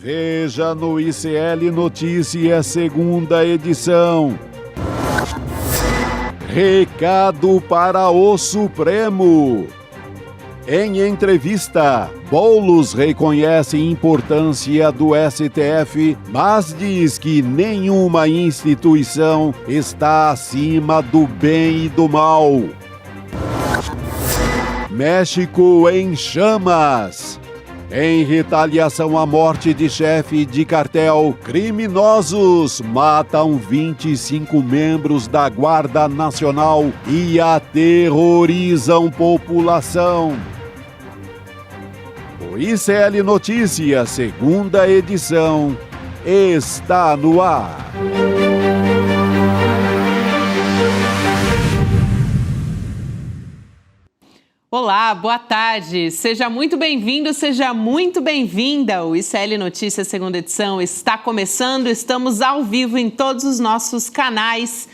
Veja no ICL Notícias, segunda edição. Recado para o Supremo. Em entrevista, Boulos reconhece a importância do STF, mas diz que nenhuma instituição está acima do bem e do mal. México em chamas. Em retaliação à morte de chefe de cartel, criminosos matam 25 membros da Guarda Nacional e aterrorizam população. O ICL Notícias, segunda edição, está no ar. Olá, boa tarde. Seja muito bem-vindo, seja muito bem-vinda. O ICL Notícias, segunda edição, está começando. Estamos ao vivo em todos os nossos canais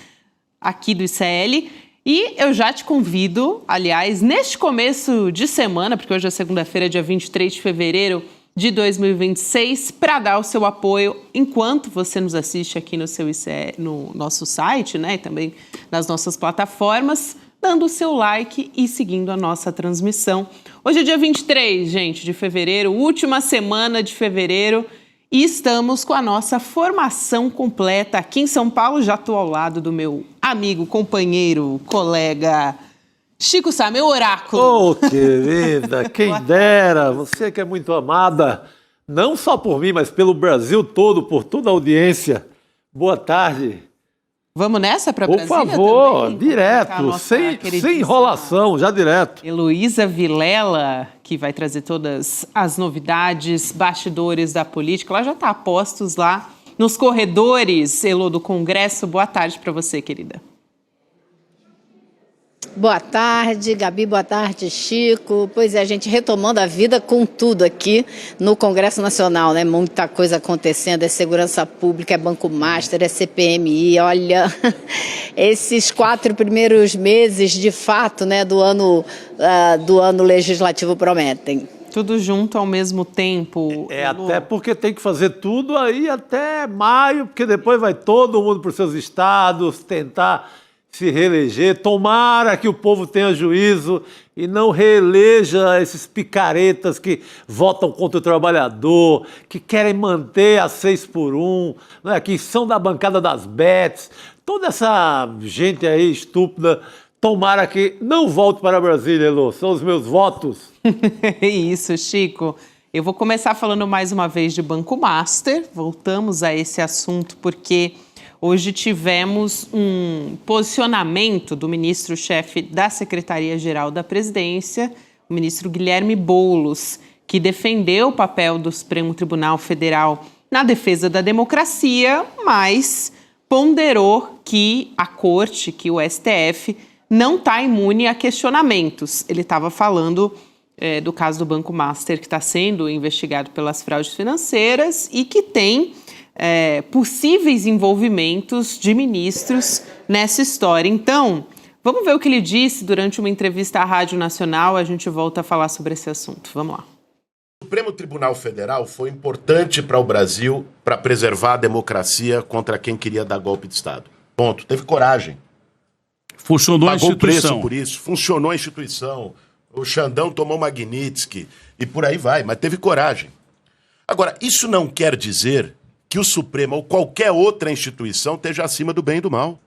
aqui do ICL. E eu já te convido, aliás, neste começo de semana, porque hoje é segunda-feira, dia 23 de fevereiro de 2026, para dar o seu apoio enquanto você nos assiste aqui no seu ICL, no nosso site, né, e também nas nossas plataformas, dando o seu like e seguindo a nossa transmissão. Hoje é dia 23, gente, de fevereiro, última semana de fevereiro, e estamos com a nossa formação completa aqui em São Paulo. Já estou ao lado do meu amigo, companheiro, colega Chico Sá, meu oráculo. Oh, querida, quem dera, você que é muito amada, não só por mim, mas pelo Brasil todo, por toda a audiência. Boa tarde. Vamos nessa para Brasília? Por favor, também? direto, sem enrolação, já direto. Heloísa Vilela, que vai trazer todas as novidades, bastidores da política. Ela já está a postos lá nos corredores, Elô, do Congresso. Boa tarde para você, querida. Boa tarde, Gabi, boa tarde, Chico. Pois é, a gente retomando a vida com tudo aqui no Congresso Nacional, né? Muita coisa acontecendo, é segurança pública, é Banco Master, é CPMI, olha, esses 4 primeiros meses, de fato, né, do ano legislativo prometem. Tudo junto ao mesmo tempo. Até porque tem que fazer tudo aí até maio, porque depois vai todo mundo para os seus estados tentar se reeleger. Tomara que o povo tenha juízo e não reeleja esses picaretas que votam contra o trabalhador, que querem manter a 6x1, né, que são da bancada das bets. Toda essa gente aí estúpida, tomara que não volte para Brasília, Elô. São os meus votos. Isso, Chico. Eu vou começar falando mais uma vez de Banco Master. Voltamos a esse assunto porque hoje tivemos um posicionamento do ministro-chefe da Secretaria-Geral da Presidência, o ministro Guilherme Boulos, que defendeu o papel do Supremo Tribunal Federal na defesa da democracia, mas ponderou que a Corte, que o STF, não está imune a questionamentos. Ele estava falando do caso do Banco Master, que está sendo investigado pelas fraudes financeiras e que tem possíveis envolvimentos de ministros nessa história. Então, vamos ver o que ele disse durante uma entrevista à Rádio Nacional. A gente volta a falar sobre esse assunto. Vamos lá. O Supremo Tribunal Federal foi importante para o Brasil para preservar a democracia contra quem queria dar golpe de Estado. Ponto. Teve coragem. Funcionou a instituição. Pagou preço por isso. Funcionou a instituição. O Xandão tomou Magnitsky e por aí vai, mas teve coragem. Agora, isso não quer dizer que o Supremo ou qualquer outra instituição esteja acima do bem e do mal.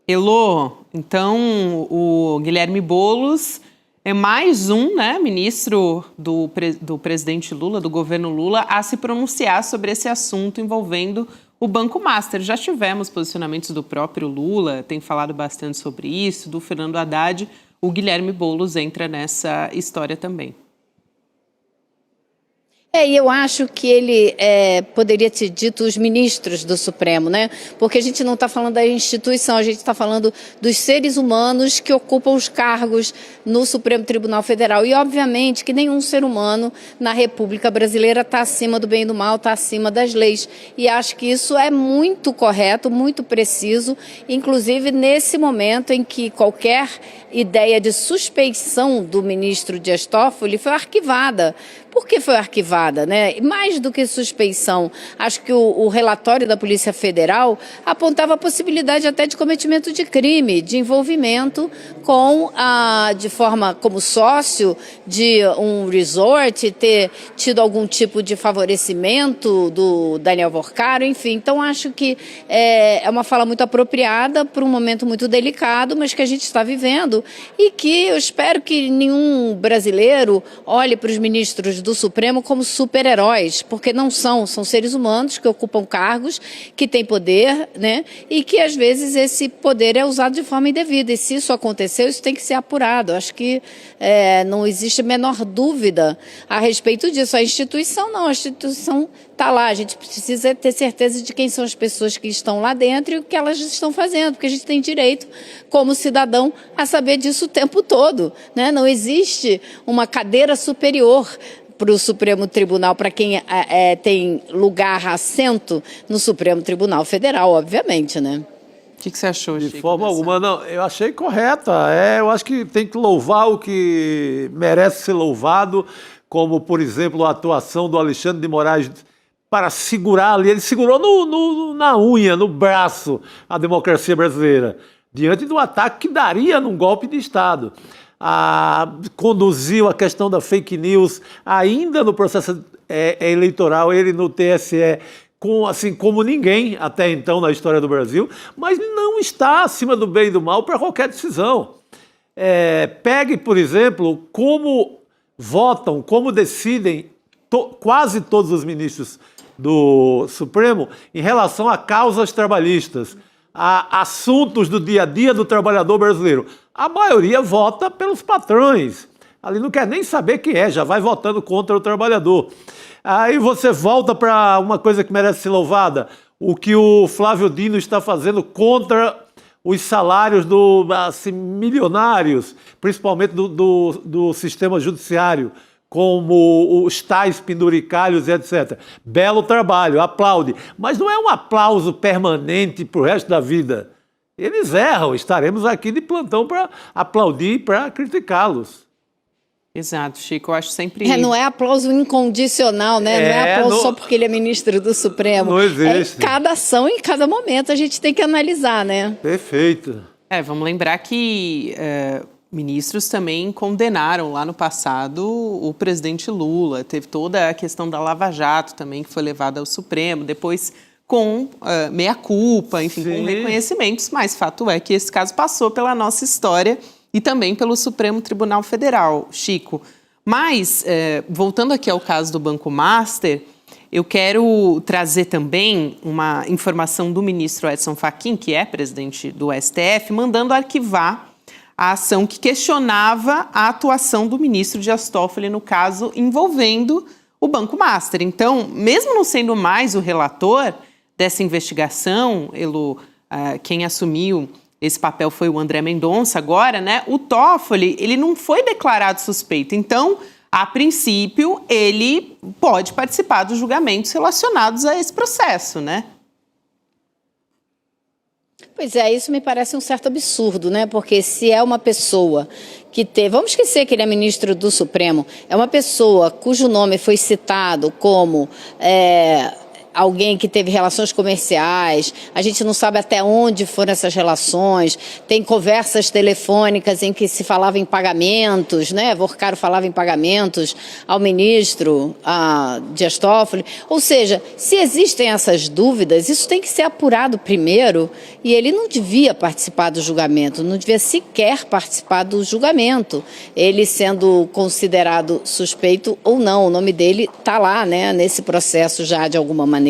Elô, então o Guilherme Boulos é mais um, né, ministro do presidente Lula, do governo Lula, a se pronunciar sobre esse assunto envolvendo o Banco Master. Já tivemos posicionamentos do próprio Lula, tem falado bastante sobre isso, do Fernando Haddad. O Guilherme Boulos entra nessa história também. E eu acho que ele poderia ter dito os ministros do Supremo, né? Porque a gente não está falando da instituição, a gente está falando dos seres humanos que ocupam os cargos no Supremo Tribunal Federal. E, obviamente, que nenhum ser humano na República Brasileira está acima do bem e do mal, está acima das leis. E acho que isso é muito correto, muito preciso, inclusive nesse momento em que qualquer ideia de suspeição do ministro Dias Toffoli foi arquivada. Por que foi arquivada? articulada, né? Mais do que suspeição, acho que o relatório da Polícia Federal apontava a possibilidade até de cometimento de crime, de envolvimento de forma como sócio de um resort, ter tido algum tipo de favorecimento do Daniel Vorcaro, enfim. Então, acho que é uma fala muito apropriada para um momento muito delicado, mas que a gente está vivendo e que eu espero que nenhum brasileiro olhe para os ministros do Supremo como super-heróis, porque não são seres humanos que ocupam cargos, que têm poder, né? E que às vezes esse poder é usado de forma indevida. E se isso aconteceu, isso tem que ser apurado. Acho que não existe a menor dúvida a respeito disso. A instituição não, a instituição está lá. A gente precisa ter certeza de quem são as pessoas que estão lá dentro e o que elas estão fazendo, porque a gente tem direito, como cidadão, a saber disso o tempo todo, né? Não existe uma cadeira superior para o Supremo Tribunal, para quem tem lugar, assento no Supremo Tribunal Federal, obviamente, né? O que você achou, Chico? De forma alguma, não. Eu achei correta. Eu acho que tem que louvar o que merece ser louvado, como, por exemplo, a atuação do Alexandre de Moraes para segurar ali. Ele segurou na unha, no braço, a democracia brasileira, diante do ataque que daria num golpe de Estado. Conduziu a questão da fake news ainda no processo eleitoral, ele no TSE, assim como ninguém até então na história do Brasil, mas não está acima do bem e do mal para qualquer decisão. Pegue, por exemplo, como votam, como decidem quase todos os ministros do Supremo em relação a causas trabalhistas, a assuntos do dia a dia do trabalhador brasileiro. A maioria vota pelos patrões. Ali não quer nem saber quem já vai votando contra o trabalhador. Aí você volta para uma coisa que merece ser louvada, o que o Flávio Dino está fazendo contra os salários milionários, principalmente do sistema judiciário, como os tais penduricalhos, etc. Belo trabalho, aplaude. Mas não é um aplauso permanente para o resto da vida. Eles erram, estaremos aqui de plantão para aplaudir e para criticá-los. Exato, Chico, eu acho sempre... não é aplauso incondicional, né? Não é aplauso só porque ele é ministro do Supremo. Não existe. Em cada ação, em cada momento, a gente tem que analisar, né? Perfeito. Vamos lembrar que ministros também condenaram lá no passado o presidente Lula. Teve toda a questão da Lava Jato também, que foi levada ao Supremo, depois com meia-culpa, enfim, com reconhecimentos, mas fato é que esse caso passou pela nossa história e também pelo Supremo Tribunal Federal, Chico. Mas, voltando aqui ao caso do Banco Master, eu quero trazer também uma informação do ministro Edson Fachin, que é presidente do STF, mandando arquivar a ação que questionava a atuação do ministro Dias Toffoli no caso envolvendo o Banco Master. Então, mesmo não sendo mais o relator dessa investigação, quem assumiu esse papel foi o André Mendonça agora, né? O Toffoli, ele não foi declarado suspeito. Então, a princípio, ele pode participar dos julgamentos relacionados a esse processo, né? Pois isso me parece um certo absurdo, né? Porque se é uma pessoa que vamos esquecer que ele é ministro do Supremo, é uma pessoa cujo nome foi citado como alguém que teve relações comerciais, a gente não sabe até onde foram essas relações, tem conversas telefônicas em que se falava em pagamentos, né? Vorcaro falava em pagamentos ao ministro Dias Toffoli. Ou seja, se existem essas dúvidas, isso tem que ser apurado primeiro e ele não devia participar do julgamento, não devia sequer participar do julgamento. Ele sendo considerado suspeito ou não, o nome dele está lá, né? Nesse processo já de alguma maneira.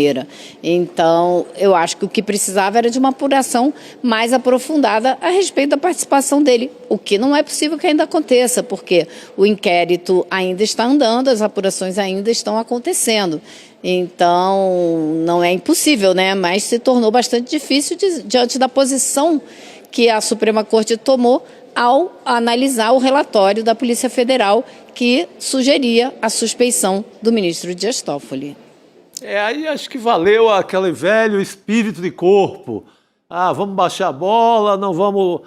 Então, eu acho que o que precisava era de uma apuração mais aprofundada a respeito da participação dele, o que não é possível que ainda aconteça, porque o inquérito ainda está andando, as apurações ainda estão acontecendo. Então, não é impossível, né? Mas se tornou bastante difícil diante da posição que a Suprema Corte tomou ao analisar o relatório da Polícia Federal que sugeria a suspeição do ministro Dias Toffoli. Aí acho que valeu aquele velho espírito de corpo. Vamos baixar a bola, não vamos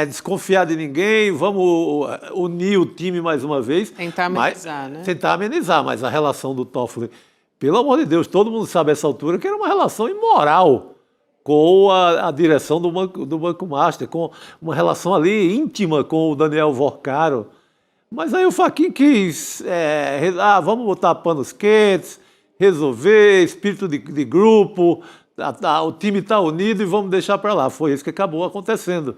desconfiar de ninguém, vamos unir o time mais uma vez. Tentar amenizar, né? Tentar amenizar, mas a relação do Toffoli, pelo amor de Deus, todo mundo sabe a essa altura que era uma relação imoral com a direção do Banco Master, com uma relação ali íntima com o Daniel Vorcaro. Mas aí o Fachin quis, vamos botar panos quentes, resolver, espírito de grupo, o time está unido e vamos deixar para lá. Foi isso que acabou acontecendo.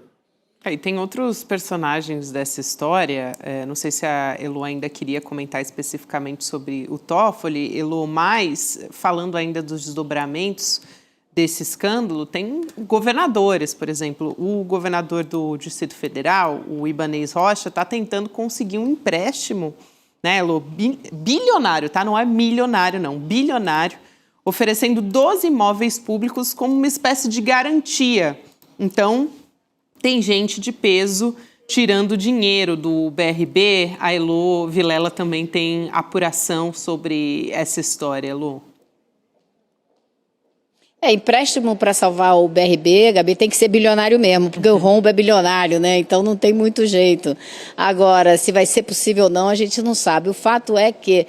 E tem outros personagens dessa história, não sei se a Elo ainda queria comentar especificamente sobre o Toffoli. Elo, mais falando ainda dos desdobramentos desse escândalo, tem governadores, por exemplo, o governador do Distrito Federal, o Ibanez Rocha, está tentando conseguir um empréstimo, né, Elo, bilionário, tá? Não é milionário, não, bilionário, oferecendo 12 imóveis públicos como uma espécie de garantia. Então, tem gente de peso tirando dinheiro do BRB. A Elo Vilela também tem apuração sobre essa história, Elo. Empréstimo para salvar o BRB, Gabi, tem que ser bilionário mesmo, porque o rombo é bilionário, né? Então não tem muito jeito. Agora, se vai ser possível ou não, a gente não sabe. O fato é que,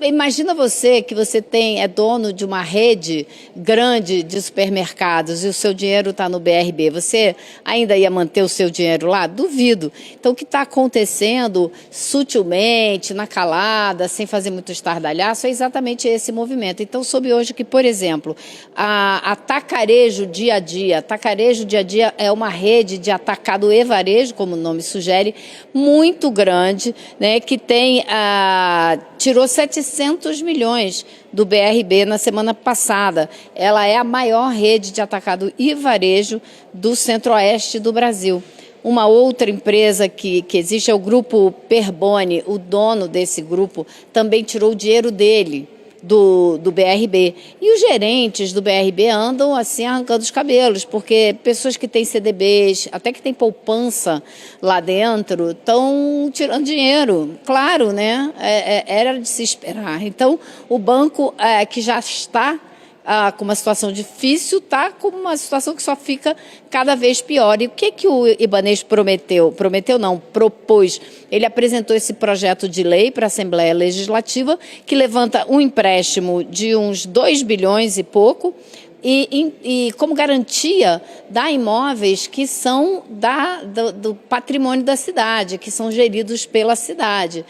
imagina você que você é dono de uma rede grande de supermercados e o seu dinheiro está no BRB. Você ainda ia manter o seu dinheiro lá? Duvido. Então, o que está acontecendo sutilmente, na calada, sem fazer muito estardalhaço, é exatamente esse movimento. Então, soube hoje que, por exemplo, a Tacarejo Dia a Dia. Tacarejo Dia a Dia é uma rede de atacado e varejo, como o nome sugere, muito grande, né, que tirou 700 milhões do BRB na semana passada. Ela é a maior rede de atacado e varejo do centro-oeste do Brasil. Uma outra empresa que existe é o Grupo Perboni. O dono desse grupo também tirou o dinheiro dele, do BRB. E os gerentes do BRB andam assim arrancando os cabelos, porque pessoas que têm CDBs, até que têm poupança lá dentro, estão tirando dinheiro. Claro, né? Era de se esperar. Então, o banco que já está com uma situação difícil, está com uma situação que só fica cada vez pior. E o que o Ibanez prometeu? Prometeu não, propôs. Ele apresentou esse projeto de lei para a Assembleia Legislativa, que levanta um empréstimo de uns 2 bilhões e pouco, e como garantia dá imóveis que são do patrimônio da cidade, que são geridos pela cidade.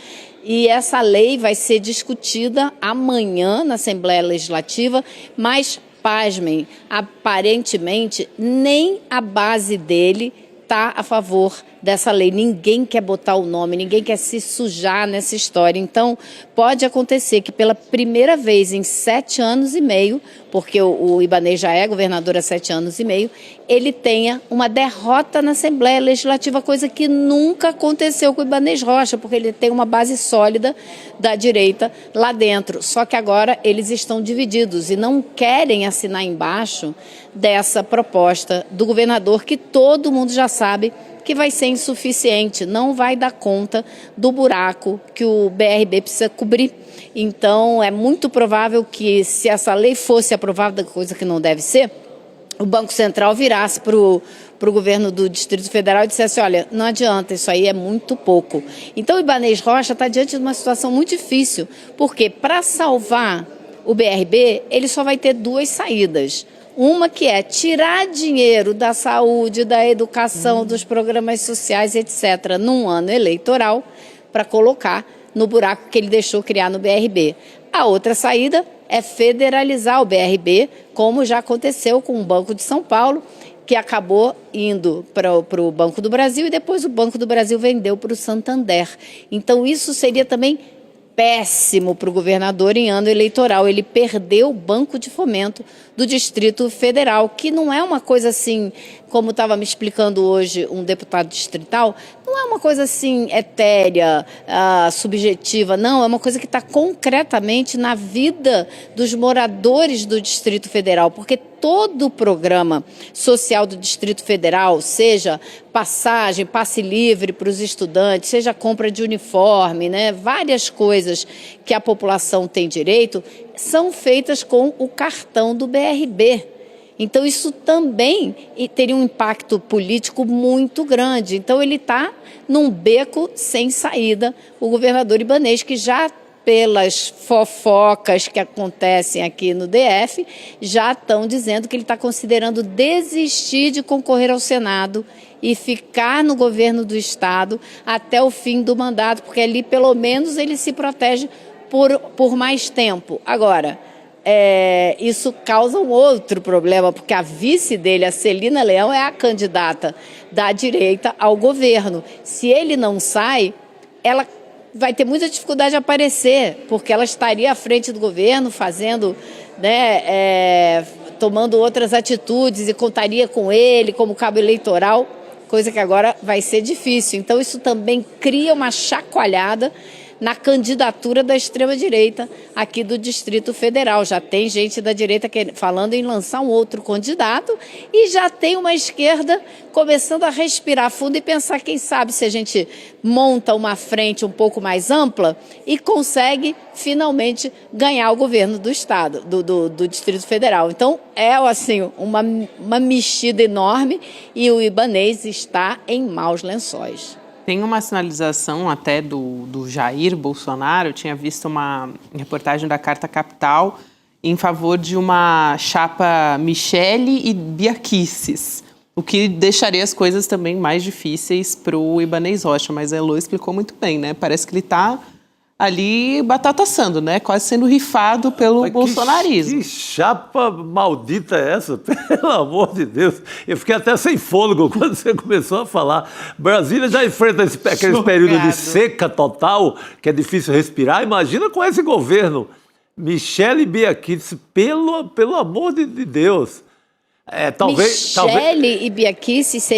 E essa lei vai ser discutida amanhã na Assembleia Legislativa, mas, pasmem, aparentemente nem a base dele está a favor dessa lei. Ninguém quer botar o nome, ninguém quer se sujar nessa história. Então, pode acontecer que pela primeira vez em 7 anos e meio, porque o Ibanez já é governador há 7 anos e meio, ele tenha uma derrota na Assembleia Legislativa, coisa que nunca aconteceu com o Ibanez Rocha, porque ele tem uma base sólida da direita lá dentro. Só que agora eles estão divididos e não querem assinar embaixo dessa proposta do governador, que todo mundo já sabe que vai ser insuficiente, não vai dar conta do buraco que o BRB precisa cobrir. Então, é muito provável que, se essa lei fosse aprovada, coisa que não deve ser, o Banco Central virasse para o governo do Distrito Federal e dissesse: olha, não adianta, isso aí é muito pouco. Então, o Ibanez Rocha está diante de uma situação muito difícil, porque para salvar o BRB, ele só vai ter 2 saídas. Uma que é tirar dinheiro da saúde, da educação, dos programas sociais, etc., num ano eleitoral, para colocar no buraco que ele deixou criar no BRB. A outra saída é federalizar o BRB, como já aconteceu com o Banco de São Paulo, que acabou indo para o Banco do Brasil e depois o Banco do Brasil vendeu para o Santander. Então, isso seria também péssimo para o governador em ano eleitoral. Ele perdeu o Banco de Fomento do Distrito Federal, que não é uma coisa assim, como estava me explicando hoje um deputado distrital, não é uma coisa assim etérea, subjetiva, não, é uma coisa que está concretamente na vida dos moradores do Distrito Federal, porque todo o programa social do Distrito Federal, seja passagem, passe livre para os estudantes, seja compra de uniforme, né, várias coisas que a população tem direito, são feitas com o cartão do BRB. Então, isso também teria um impacto político muito grande. Então, ele está num beco sem saída, o governador Ibanez, que já, pelas fofocas que acontecem aqui no DF, já estão dizendo que ele está considerando desistir de concorrer ao Senado e ficar no governo do Estado até o fim do mandato, porque ali, pelo menos, ele se protege por mais tempo. Agora, isso causa um outro problema, porque a vice dele, a Celina Leão, é a candidata da direita ao governo. Se ele não sai, ela vai ter muita dificuldade de aparecer, porque ela estaria à frente do governo, fazendo, tomando outras atitudes e contaria com ele como cabo eleitoral, coisa que agora vai ser difícil. Então, isso também cria uma chacoalhada na candidatura da extrema-direita aqui do Distrito Federal. Já tem gente da direita falando em lançar um outro candidato e já tem uma esquerda começando a respirar fundo e pensar, quem sabe, se a gente monta uma frente um pouco mais ampla e consegue finalmente ganhar o governo do Estado, do Distrito Federal. Então, assim, uma mexida enorme e o Ibanez está em maus lençóis. Tem uma sinalização até do Jair Bolsonaro, eu tinha visto uma reportagem da Carta Capital em favor de uma chapa Michele e Bia Kicis, o que deixaria as coisas também mais difíceis para o Ibanez Rocha, mas a Elô explicou muito bem, né? Parece que ele está ali batata assando, né? Quase sendo rifado pelo bolsonarismo. Que chapa maldita é essa? Pelo amor de Deus. Eu fiquei até sem fôlego quando você começou a falar. Brasília já enfrenta aquele período de seca total, que é difícil respirar. Imagina com esse governo. Michele e Bia Kicis, pelo amor de Deus. Michele e Bia Kicis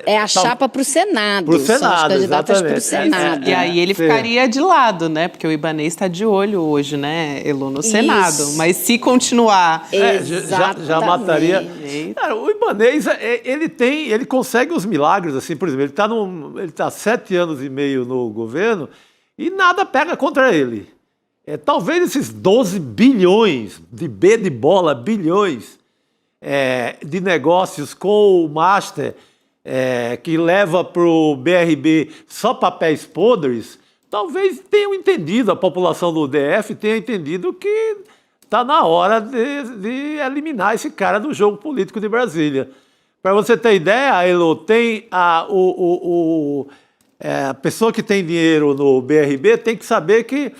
é a chapa para o Senado. Para o Senado, são as candidatas para o exatamente. Senado. E aí ele ficaria de lado, né? Porque o Ibanez está de olho hoje, né, Elô, no Senado. Isso. Mas se continuar... Já mataria. Cara, o Ibanez, ele consegue os milagres, assim, por exemplo, ele tá 7 anos e meio no governo e nada pega contra ele. Talvez esses 12 bilhões, de B de bola, bilhões, de negócios com o Master, que leva para o BRB só papéis podres, talvez tenham entendido, a população do DF tenha entendido que está na hora de eliminar esse cara do jogo político de Brasília. Para você ter ideia, Elô, tem a pessoa que tem dinheiro no BRB tem que saber que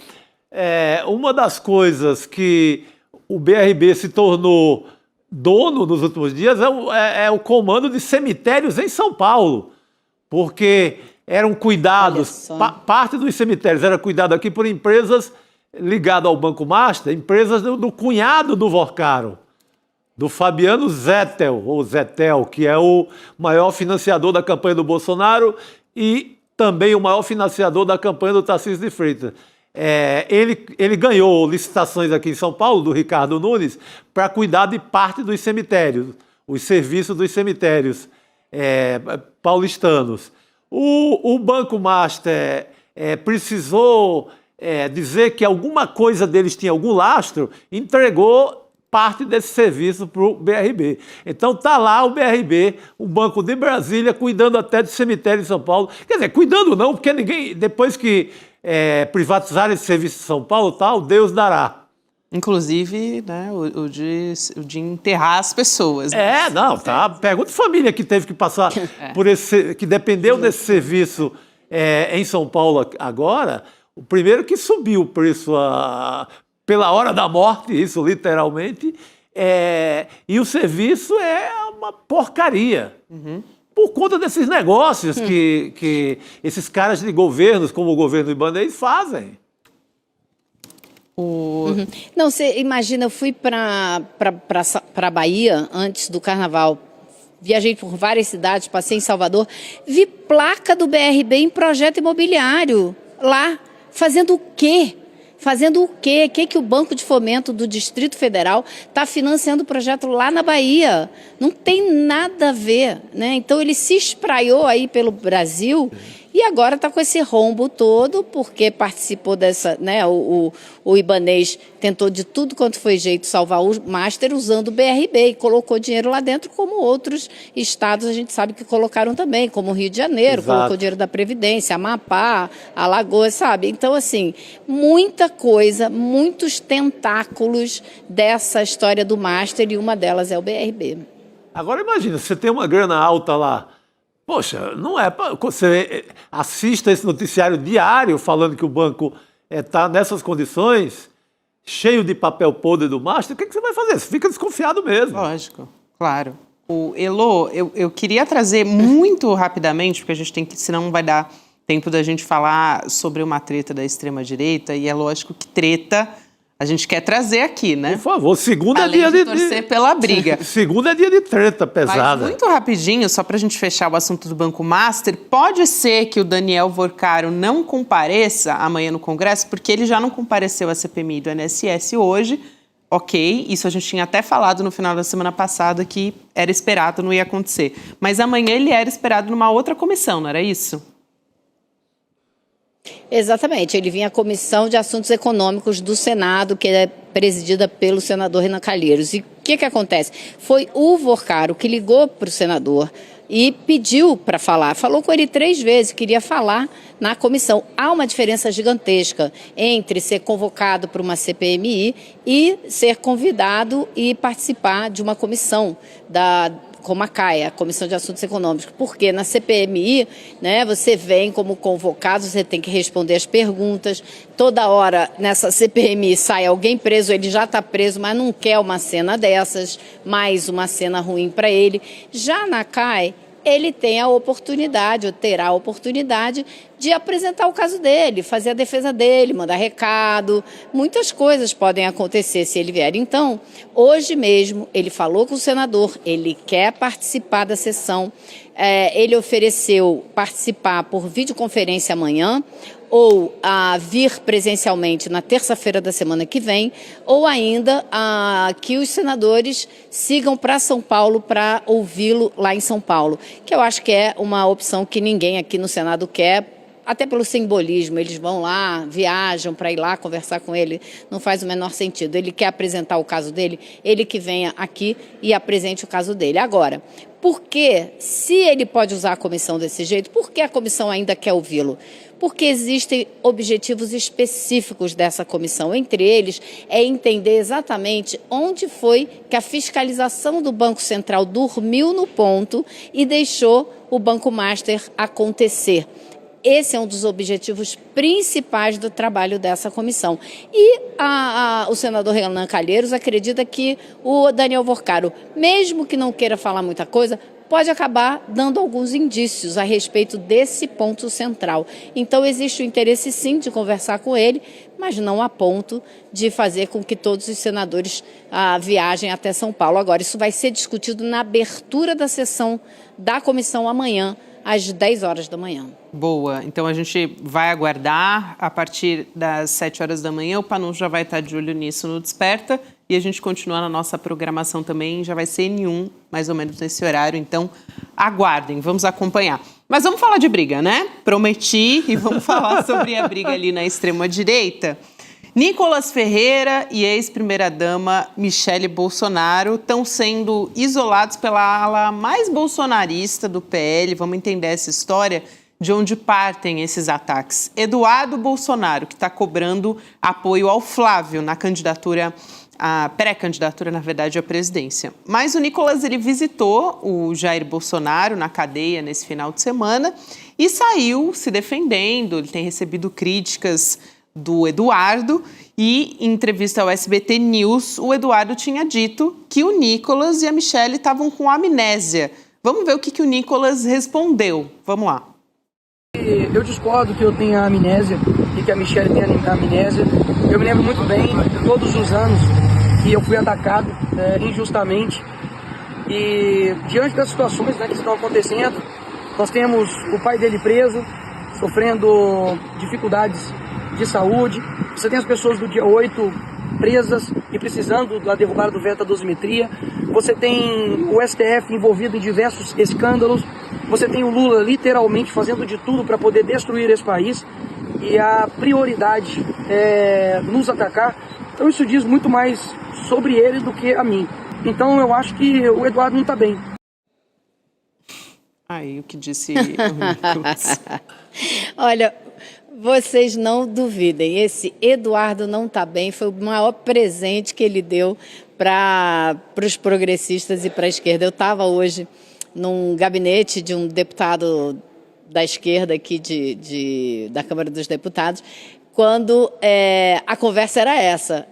uma das coisas que o BRB se tornou dono nos últimos dias é o comando de cemitérios em São Paulo, porque eram cuidados, parte dos cemitérios era cuidado aqui por empresas ligadas ao Banco Master, empresas do cunhado do Vorcaro, do Fabiano Zettel, ou Zettel, que é o maior financiador da campanha do Bolsonaro e também o maior financiador da campanha do Tarcísio de Freitas. Ele ganhou licitações aqui em São Paulo, do Ricardo Nunes, para cuidar de parte dos cemitérios, os serviços dos cemitérios paulistanos. O Banco Master precisou dizer que alguma coisa deles tinha algum lastro, entregou parte desse serviço para o BRB. Então está lá o BRB, o Banco de Brasília, cuidando até de cemitério em São Paulo. Quer dizer, cuidando não, porque ninguém, depois que privatizar esse serviço em São Paulo, tal, Deus dará. Inclusive, né, o de enterrar as pessoas. Não, tá. Pergunta de família que teve que passar por que dependeu desse serviço em São Paulo agora. O primeiro que subiu o preço pela hora da morte, isso literalmente, e o serviço é uma porcaria. Uhum. Por conta desses negócios que esses caras de governos, como o governo Ibanez, fazem. Não, você imagina, eu fui para a Bahia antes do Carnaval, viajei por várias cidades, passei em Salvador, vi placa do BRB em projeto imobiliário lá, fazendo o quê? Fazendo o quê? O que o Banco de Fomento do Distrito Federal está financiando o projeto lá na Bahia? Não tem nada a ver, né? Então ele se espraiou aí pelo Brasil E agora está com esse rombo todo, porque participou dessa, né, o Ibanez tentou de tudo quanto foi jeito salvar o Master usando o BRB e colocou dinheiro lá dentro, como outros estados a gente sabe que colocaram também, como o Rio de Janeiro, Exato. colocou dinheiro da Previdência, Amapá, Alagoas, sabe? Então, assim, muita coisa, muitos tentáculos dessa história do Master e uma delas é o BRB. Agora imagina, você tem uma grana alta lá. Poxa, não é para você assista esse noticiário diário falando que o banco está nessas condições, cheio de papel podre do Master, o que você vai fazer? Você fica desconfiado mesmo. Lógico, claro. Elô, eu queria trazer muito rapidamente, porque a gente tem que, senão não vai dar tempo da gente falar sobre uma treta da extrema-direita, e é lógico que treta a gente quer trazer aqui, né? Por favor, segunda Além é dia de torcer pela briga. Segunda é dia de treta pesada. Mas muito rapidinho, só para a gente fechar o assunto do Banco Master, pode ser que o Daniel Vorcaro não compareça amanhã no Congresso, porque ele já não compareceu à CPMI do INSS hoje. Ok, isso a gente tinha até falado no final da semana passada que era esperado, não ia acontecer. Mas amanhã ele era esperado numa outra comissão, não era isso? Exatamente, ele vinha à Comissão de Assuntos Econômicos do Senado, que é presidida pelo senador Renan Calheiros. E o que acontece? Foi o Vorcaro que ligou para o senador e pediu para falar. Falou com ele 3 vezes, queria falar na comissão. Há uma diferença gigantesca entre ser convocado para uma CPMI e ser convidado e participar de uma comissão como a CAE, a Comissão de Assuntos Econômicos, porque na CPMI, né, você vem como convocado, você tem que responder as perguntas, toda hora nessa CPMI sai alguém preso, ele já está preso, mas não quer uma cena dessas, mais uma cena ruim para ele. Já na CAE, ele tem a oportunidade, ou terá a oportunidade, de apresentar o caso dele, fazer a defesa dele, mandar recado. Muitas coisas podem acontecer se ele vier. Então, hoje mesmo, ele falou com o senador, ele quer participar da sessão. Ele ofereceu participar por videoconferência amanhã, ou a vir presencialmente na terça-feira da semana que vem, ou ainda que os senadores sigam para São Paulo para ouvi-lo lá em São Paulo, que eu acho que é uma opção que ninguém aqui no Senado quer, até pelo simbolismo, eles vão lá, viajam para ir lá conversar com ele, não faz o menor sentido. Ele quer apresentar o caso dele, ele que venha aqui e apresente o caso dele. Agora, por que, se ele pode usar a comissão desse jeito, por que a comissão ainda quer ouvi-lo? Porque existem objetivos específicos dessa comissão. Entre eles, é entender exatamente onde foi que a fiscalização do Banco Central dormiu no ponto e deixou o Banco Master acontecer. Esse é um dos objetivos principais do trabalho dessa comissão. E o senador Renan Calheiros acredita que o Daniel Vorcaro, mesmo que não queira falar muita coisa, pode acabar dando alguns indícios a respeito desse ponto central. Então, existe o interesse, sim, de conversar com ele, mas não a ponto de fazer com que todos os senadores viajem até São Paulo. Agora, isso vai ser discutido na abertura da sessão da comissão amanhã, às 10 horas da manhã. Boa. Então, a gente vai aguardar a partir das 7 horas da manhã. O Panu já vai estar de olho nisso no Desperta. E a gente continua na nossa programação também. Já vai ser N1, mais ou menos nesse horário. Então, aguardem. Vamos acompanhar. Mas vamos falar de briga, né? Prometi. E vamos falar sobre a briga ali na extrema-direita. Nicolas Ferreira e ex-primeira-dama Michele Bolsonaro estão sendo isolados pela ala mais bolsonarista do PL. Vamos entender essa história, de onde partem esses ataques. Eduardo Bolsonaro, que está cobrando apoio ao Flávio na candidatura, a pré-candidatura, na verdade, à presidência. Mas o Nicolas, ele visitou o Jair Bolsonaro na cadeia nesse final de semana e saiu se defendendo. Ele tem recebido críticas do Eduardo e, em entrevista ao SBT News, o Eduardo tinha dito que o Nicolas e a Michele estavam com amnésia. Vamos ver o que o Nicolas respondeu. Vamos lá. Eu discordo que eu tenha amnésia e que a Michele tenha amnésia. Eu me lembro muito bem, todos os anos, que eu fui atacado injustamente. E diante das situações, né, que estão acontecendo, nós temos o pai dele preso, sofrendo dificuldades de saúde. Você tem as pessoas do dia 8 presas e precisando da derrubada do veto da dosimetria. Você tem o STF envolvido em diversos escândalos. Você tem o Lula literalmente fazendo de tudo para poder destruir esse país e a prioridade é nos atacar. Então isso diz muito mais sobre ele do que a mim. Então eu acho que o Eduardo não está bem. Aí, o que disse o Nicolas. Olha, vocês não duvidem, esse Eduardo não está bem, foi o maior presente que ele deu para os progressistas e para a esquerda. Eu estava hoje num gabinete de um deputado da esquerda aqui da Câmara dos Deputados, quando a conversa era essa.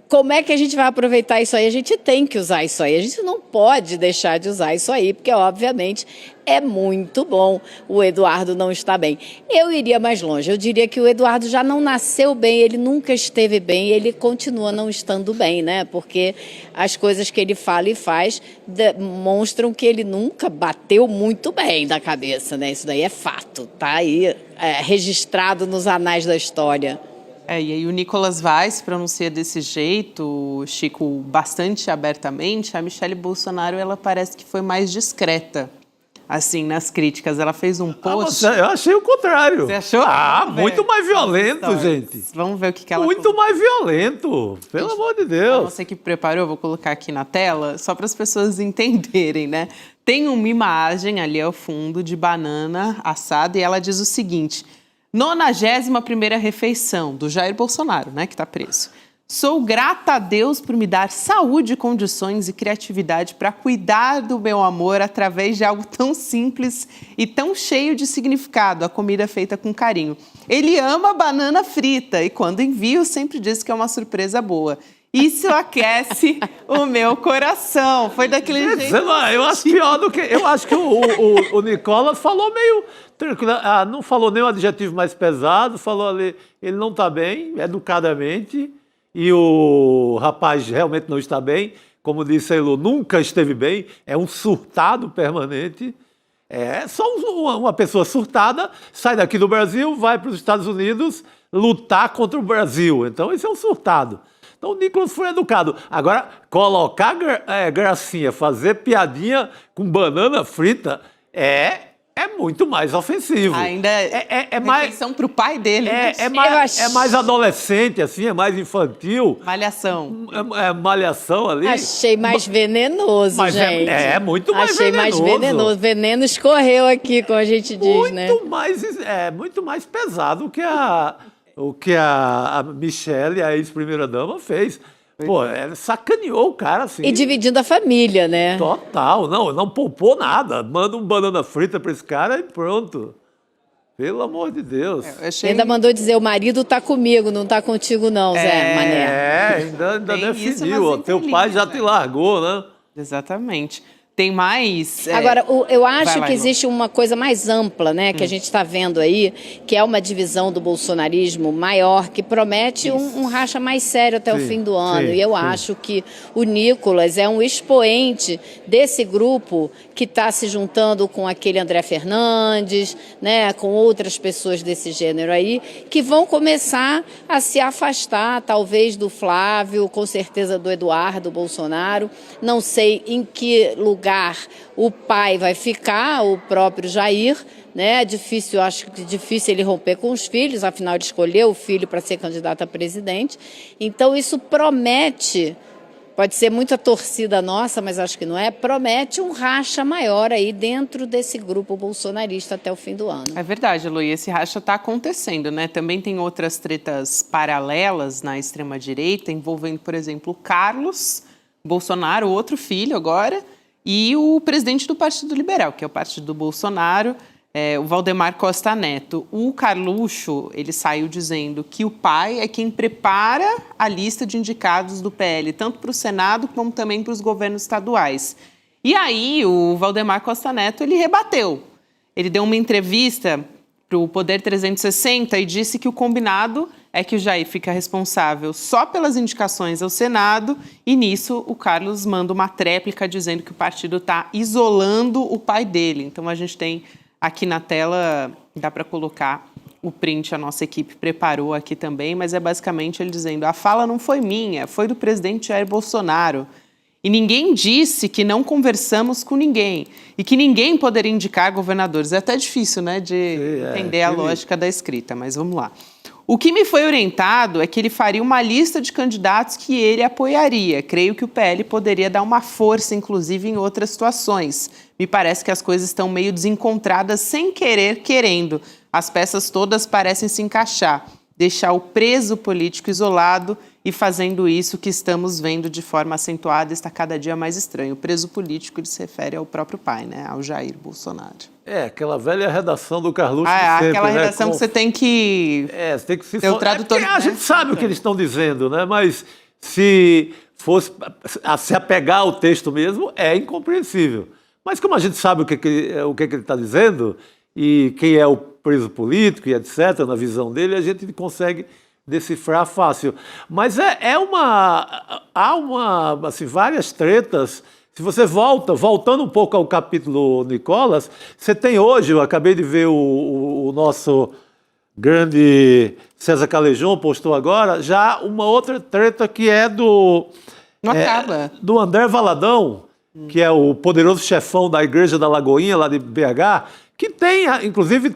Como é que a gente vai aproveitar isso aí? A gente tem que usar isso aí. A gente não pode deixar de usar isso aí, porque, obviamente, é muito bom. O Eduardo não está bem. Eu iria mais longe. Eu diria que o Eduardo já não nasceu bem, ele nunca esteve bem, ele continua não estando bem, né? Porque as coisas que ele fala e faz demonstram que ele nunca bateu muito bem da cabeça, né? Isso daí é fato, tá aí registrado nos anais da história. E aí o Nicolas Vaz se pronuncia desse jeito, Chico, bastante abertamente. A Michelle Bolsonaro, ela parece que foi mais discreta, assim, nas críticas. Ela fez um post... Eu achei o contrário. Você achou? Muito mais violento, gente. Vamos ver o que ela... Muito mais violento, pelo amor de Deus. Você que preparou, vou colocar aqui na tela, só para as pessoas entenderem, né? Tem uma imagem ali ao fundo de banana assada e ela diz o seguinte... 91ª refeição do Jair Bolsonaro, né, que está preso. Sou grata a Deus por me dar saúde, condições e criatividade para cuidar do meu amor através de algo tão simples e tão cheio de significado, a comida feita com carinho. Ele ama banana frita e quando envio sempre diz que é uma surpresa boa. Isso aquece o meu coração. Foi daquele jeito. Eu acho pior do que... Eu acho que o Nicolas falou meio... não falou nem o adjetivo mais pesado, falou ali... Ele não está bem, educadamente, e o rapaz realmente não está bem. Como disse a Elo, nunca esteve bem, é um surtado permanente. É só uma pessoa surtada, sai daqui do Brasil, vai para os Estados Unidos lutar contra o Brasil. Então, esse é um surtado. Então o Nicolas foi educado. Agora, colocar gracinha, fazer piadinha com banana frita é muito mais ofensivo. Ainda é mais refeição para o pai dele. É mais adolescente, assim, é mais infantil. Malhação. Malhação ali. Achei mais venenoso, gente. Muito mais Achei venenoso. Mais venenoso. Veneno escorreu aqui, como a gente diz, né? Muito mais pesado o que a Michelle, a ex-primeira-dama, fez. Pô, ela sacaneou o cara, assim. E dividindo a família, né? Total. Não poupou nada. Manda um banana frita pra esse cara e pronto. Pelo amor de Deus. Ainda mandou dizer, o marido tá comigo, não tá contigo não, Zé Mané. Ainda definiu. O teu pai já te largou, né? Exatamente. Tem mais... Agora, eu acho que existe uma coisa mais ampla, né, que a gente está vendo aí, que é uma divisão do bolsonarismo maior, que promete um racha mais sério até o fim do ano. E eu acho que o Nicolas é um expoente desse grupo que está se juntando com aquele André Fernandes, né, com outras pessoas desse gênero aí, que vão começar a se afastar, talvez do Flávio, com certeza do Eduardo Bolsonaro. Não sei em que lugar o pai vai ficar, o próprio Jair, né? Acho que é difícil ele romper com os filhos, afinal ele escolheu o filho para ser candidato a presidente. Então isso promete, pode ser muita torcida nossa, mas acho que não é, promete um racha maior aí dentro desse grupo bolsonarista até o fim do ano. É verdade, Lu, e esse racha está acontecendo, né? Também tem outras tretas paralelas na extrema-direita, envolvendo, por exemplo, o Carlos Bolsonaro, outro filho agora, e o presidente do Partido Liberal, que é o partido do Bolsonaro, o Valdemar Costa Neto. O Carluxo, ele saiu dizendo que o pai é quem prepara a lista de indicados do PL, tanto para o Senado como também para os governos estaduais. E aí o Valdemar Costa Neto, ele rebateu. Ele deu uma entrevista para o Poder 360 e disse que o combinado é que o Jair fica responsável só pelas indicações ao Senado e, nisso, o Carlos manda uma tréplica dizendo que o partido está isolando o pai dele. Então, a gente tem aqui na tela, dá para colocar o print, a nossa equipe preparou aqui também, mas é basicamente ele dizendo: a fala não foi minha, foi do presidente Jair Bolsonaro. E ninguém disse que não conversamos com ninguém e que ninguém poderia indicar governadores. É até difícil, né, de entender a lógica da escrita, mas vamos lá. O que me foi orientado é que ele faria uma lista de candidatos que ele apoiaria. Creio que o PL poderia dar uma força, inclusive, em outras situações. Me parece que as coisas estão meio desencontradas sem querer, querendo. As peças todas parecem se encaixar. Deixar o preso político isolado e fazendo isso que estamos vendo de forma acentuada está cada dia mais estranho. O preso político, ele se refere ao próprio pai, né? Ao Jair Bolsonaro. Aquela velha redação do Carluxo sempre, aquela redação, né? Que você tem que... você tem que se... ter o tradutor... a gente sabe o que eles estão dizendo, né? Mas se fosse a se apegar ao texto mesmo, é incompreensível. Mas como a gente sabe o que ele está dizendo e quem é o preso político e etc., na visão dele, a gente consegue decifrar fácil. Mas há assim, várias tretas. Se você voltando um pouco ao capítulo Nicolas, você tem hoje, eu acabei de ver o nosso grande César Calejon postou agora, já uma outra treta que é do André Valadão, que é o poderoso chefão da Igreja da Lagoinha, lá de BH, que inclusive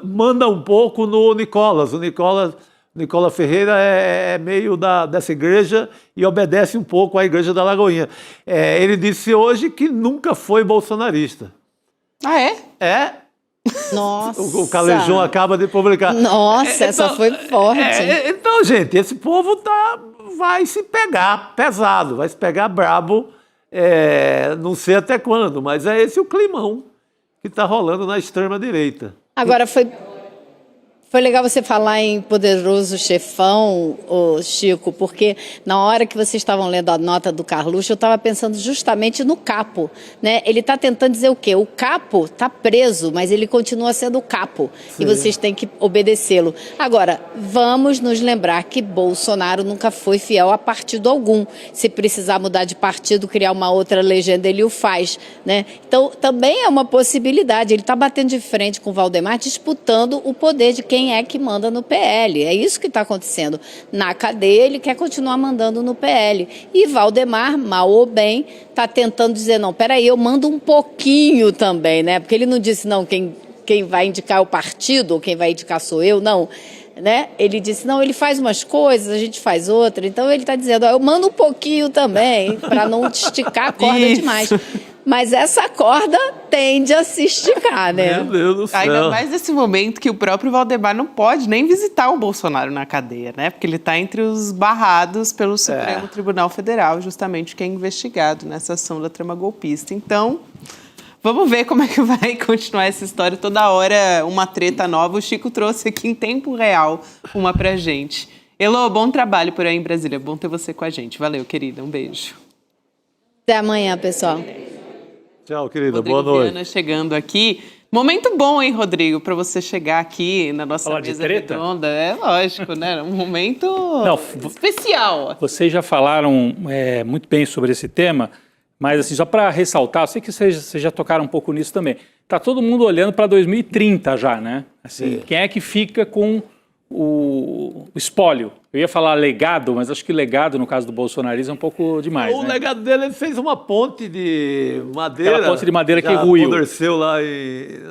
manda um pouco no Nicolas. O Nicolas Ferreira é meio dessa igreja e obedece um pouco à Igreja da Lagoinha. Ele disse hoje que nunca foi bolsonarista. Ah, é? É. Nossa. O Calejon acaba de publicar. Nossa, essa foi forte. Então, gente, esse povo vai se pegar pesado, vai se pegar brabo, não sei até quando, mas é esse o climão que está rolando na extrema-direita. Agora, foi legal você falar em poderoso chefão, Chico, porque na hora que vocês estavam lendo a nota do Carluxo, eu estava pensando justamente no capo, né? Ele está tentando dizer o quê? O capo está preso, mas ele continua sendo o capo. Sim. E vocês têm que obedecê-lo. Agora, vamos nos lembrar que Bolsonaro nunca foi fiel a partido algum. Se precisar mudar de partido, criar uma outra legenda, ele o faz, né? Então, também é uma possibilidade. Ele está batendo de frente com o Valdemar, disputando o poder de quem é que manda no PL. É isso que está acontecendo. Na cadeia, ele quer continuar mandando no PL. E Valdemar, mal ou bem, está tentando dizer, não, peraí, eu mando um pouquinho também, né? Porque ele não disse, não, quem vai indicar é o partido, ou quem vai indicar sou eu, não. Né? Ele disse, não, ele faz umas coisas, a gente faz outra. Então, ele está dizendo, eu mando um pouquinho também, para não esticar a corda demais. Mas essa corda tende a se esticar, né? Meu Deus do céu. Ainda mais nesse momento que o próprio Valdemar não pode nem visitar o Bolsonaro na cadeia, né? Porque ele está entre os barrados pelo Supremo Tribunal Federal, justamente que é investigado nessa ação da trama golpista. Então, vamos ver como é que vai continuar essa história. Toda hora uma treta nova. O Chico trouxe aqui em tempo real uma pra gente. Elô, bom trabalho por aí em Brasília. Bom ter você com a gente. Valeu, querida. Um beijo. Até amanhã, pessoal. Tchau, querida. Rodrigo Boa noite. Viana chegando aqui. Momento bom, hein, Rodrigo, para você chegar aqui na nossa Falar mesa de treta? redonda. É lógico, né? Um momento especial. Vocês já falaram muito bem sobre esse tema, mas assim, só para ressaltar, eu sei que vocês já tocaram um pouco nisso também. Está todo mundo olhando para 2030 já, né? Assim, quem é que fica com o espólio? Eu ia falar legado, mas acho que legado, no caso do bolsonarismo, é um pouco demais. O legado dele, ele fez uma ponte de madeira. Aquela ponte de madeira que ruiu. Apodreceu lá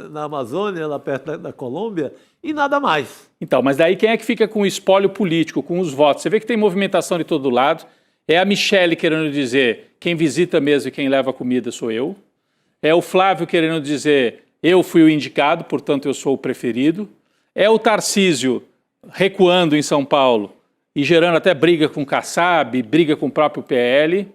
na Amazônia, lá perto da Colômbia, e nada mais. Então, mas daí quem é que fica com o espólio político, com os votos? Você vê que tem movimentação de todo lado. É a Michelle querendo dizer, quem visita mesmo e quem leva comida sou eu. É o Flávio querendo dizer, eu fui o indicado, portanto eu sou o preferido. É o Tarcísio recuando em São Paulo e gerando até briga com o Kassab, briga com o próprio PL.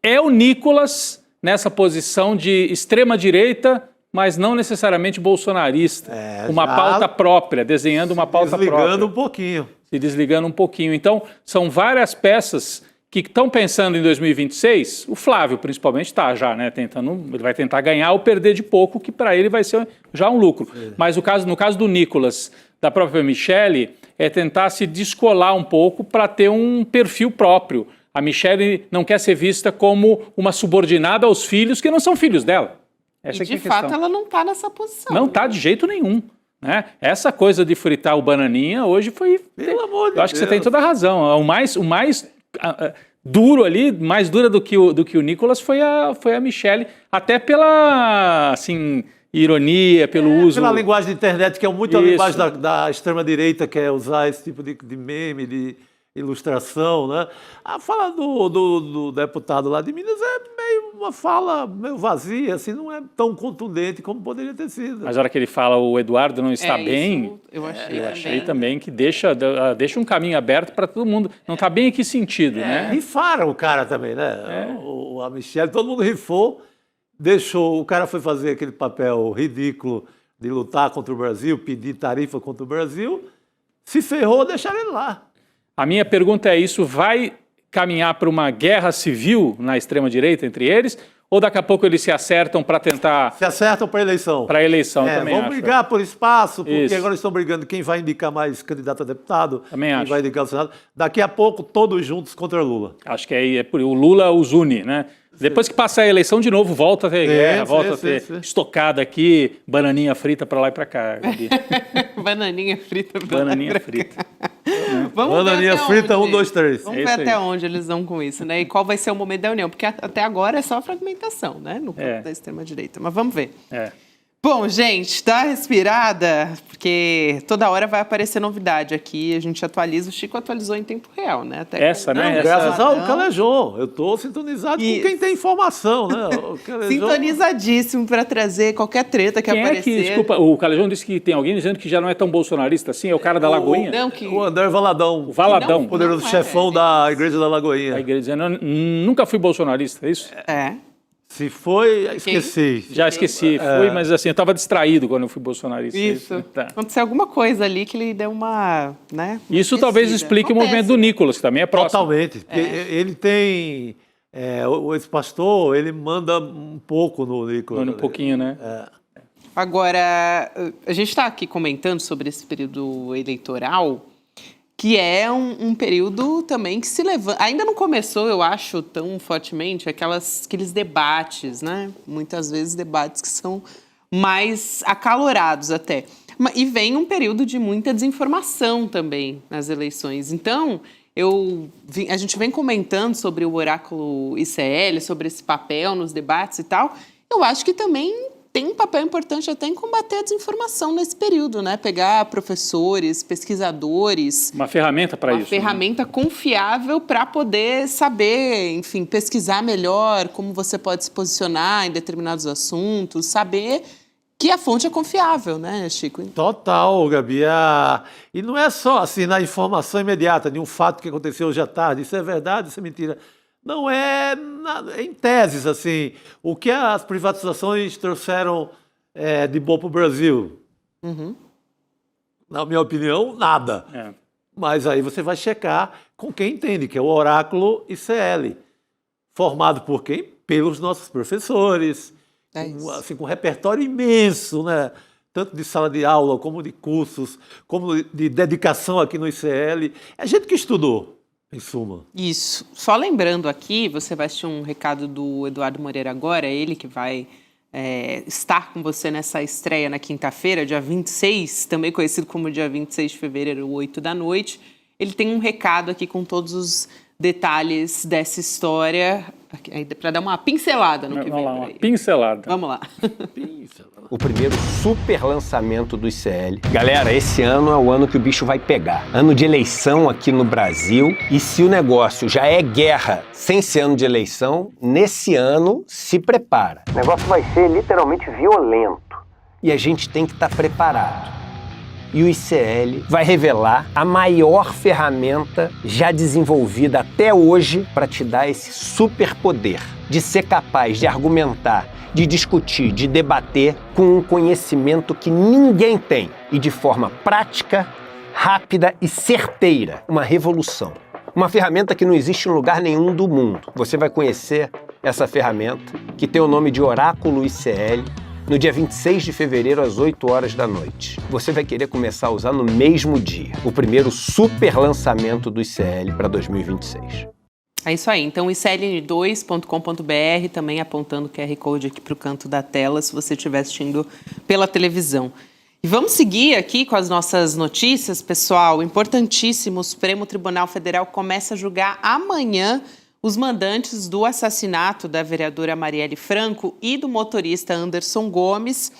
É o Nicolas nessa posição de extrema-direita, mas não necessariamente bolsonarista. Uma pauta própria, desenhando uma pauta própria. Desligando um pouquinho. Se desligando um pouquinho. Então, são várias peças que estão pensando em 2026, o Flávio principalmente está já, né, ele vai tentar ganhar ou perder de pouco, que para ele vai ser já um lucro. Mas no caso do Nicolas, da própria Michelle, é tentar se descolar um pouco para ter um perfil próprio. A Michelle não quer ser vista como uma subordinada aos filhos que não são filhos dela. Essa e de fato ela não está nessa posição. Não está de jeito nenhum. Né? Essa coisa de fritar o bananinha hoje foi... Pelo amor de Deus. Eu acho que você tem toda a razão. O mais duro ali, mais dura do que o Nicolas foi a Michelle, até pela, assim, ironia, pelo uso... Pela linguagem da internet, que é muito a Isso. linguagem da extrema-direita, que é usar esse tipo de meme, de ilustração, né? A fala do deputado lá de Minas é meio uma fala meio vazia, assim, não é tão contundente como poderia ter sido. Mas na hora que ele fala o Eduardo não está bem, isso eu achei também que deixa um caminho aberto para todo mundo. Não está bem em que sentido, né? Rifaram o cara também, né? A Michelle, todo mundo rifou, o cara foi fazer aquele papel ridículo de lutar contra o Brasil, pedir tarifa contra o Brasil, se ferrou, deixaram ele lá. A minha pergunta é: isso vai caminhar para uma guerra civil na extrema-direita entre eles? Ou daqui a pouco eles se acertam para tentar... Se acertam para a eleição. Para a eleição, também vamos acho. brigar por espaço, porque Isso. agora estão brigando quem vai indicar mais candidato a deputado, Também quem acho. vai indicar o Senado. Daqui a pouco, todos juntos contra Lula. Acho que é por o Lula os une, né? Depois que passar a eleição, de novo, volta a ter guerra, volta a ter estocada aqui, bananinha frita para lá e para cá, Gabi. Bananinha frita. Bananinha frita. Vamos ver Bananinha até frita, onde. 1, 2, 3. Vamos É ver isso até aí. onde eles vão com isso, né? E qual vai ser o momento da união, porque até agora é só fragmentação, né? No campo da extrema-direita. Mas vamos ver. Bom, gente, dá uma respirada, porque toda hora vai aparecer novidade aqui. A gente atualiza. O Chico atualizou em tempo real, né? Até Essa, com- né? Não, Essa- Graças ao Calejon. Eu estou sintonizado Isso. com quem tem informação, né? O Calejon- Sintonizadíssimo para trazer qualquer treta que Quem é aparecer. que, desculpa, o Calejão disse que tem alguém dizendo que já não é tão bolsonarista assim, é o cara da Lagoinha? Não, que... O André Valadão. O Valadão. Não, Poderoso não é, chefão da Igreja da A Lagoinha. igreja dizendo, nunca fui bolsonarista, é isso? É. Se foi, esqueci. Já esqueci, fui, mas assim, eu estava distraído quando eu fui bolsonarista. Isso. Tá. Aconteceu alguma coisa ali que ele deu uma, né? Isso esquecida. talvez explique o movimento do Nicolas, que também é próximo. Totalmente. Porque ele tem... esse pastor, ele manda um pouco no Nicolas. Um pouquinho, né? Agora, a gente está aqui comentando sobre esse período eleitoral, que é um período também que se levanta... Ainda não começou, eu acho, tão fortemente aqueles debates, né? Muitas vezes debates que são mais acalorados até. E vem um período de muita desinformação também nas eleições. Então, a gente vem comentando sobre o oráculo ICL, sobre esse papel nos debates e tal. Eu acho que também tem um papel importante até em combater a desinformação nesse período, né? Pegar professores, pesquisadores... Uma ferramenta para isso. Uma ferramenta confiável para poder saber, enfim, pesquisar melhor como você pode se posicionar em determinados assuntos, saber que a fonte é confiável, né, Chico? Total, Gabi. E não é só assim, na informação imediata, de um fato que aconteceu hoje à tarde. Isso é verdade, isso é mentira. Não é em teses, assim. O que as privatizações trouxeram de bom para o Brasil? Na minha opinião, nada. Mas aí você vai checar com quem entende, que é o oráculo ICL. Formado por quem? Pelos nossos professores. Com um repertório imenso, né? Tanto de sala de aula, como de cursos, como de dedicação aqui no ICL. É gente que estudou. Em suma. Isso. Só lembrando aqui, você vai assistir um recado do Eduardo Moreira agora, ele que vai estar com você nessa estreia na quinta-feira, dia 26, também conhecido como dia 26 de fevereiro, 8 da noite. Ele tem um recado aqui com todos os detalhes dessa história, para dar uma pincelada no que vem Vamos lá, por uma aí. pincelada. Vamos lá. O primeiro super lançamento do ICL. Galera, esse ano é o ano que o bicho vai pegar. Ano de eleição aqui no Brasil. E se o negócio já é guerra sem ser ano de eleição, nesse ano se prepara. O negócio vai ser literalmente violento. E a gente tem que estar preparado. E o ICL vai revelar a maior ferramenta já desenvolvida até hoje para te dar esse superpoder de ser capaz de argumentar, de discutir, de debater com um conhecimento que ninguém tem e de forma prática, rápida e certeira. Uma revolução. Uma ferramenta que não existe em lugar nenhum do mundo. Você vai conhecer essa ferramenta, que tem o nome de Oráculo ICL, no dia 26 de fevereiro, às 8 horas da noite. Você vai querer começar a usar no mesmo dia. O primeiro super lançamento do ICL para 2026. É isso aí. Então, icln2.com.br, também apontando o QR Code aqui para o canto da tela, se você estiver assistindo pela televisão. E vamos seguir aqui com as nossas notícias, pessoal. Importantíssimo, o Supremo Tribunal Federal começa a julgar amanhã os mandantes do assassinato da vereadora Marielle Franco e do motorista Anderson Gomes.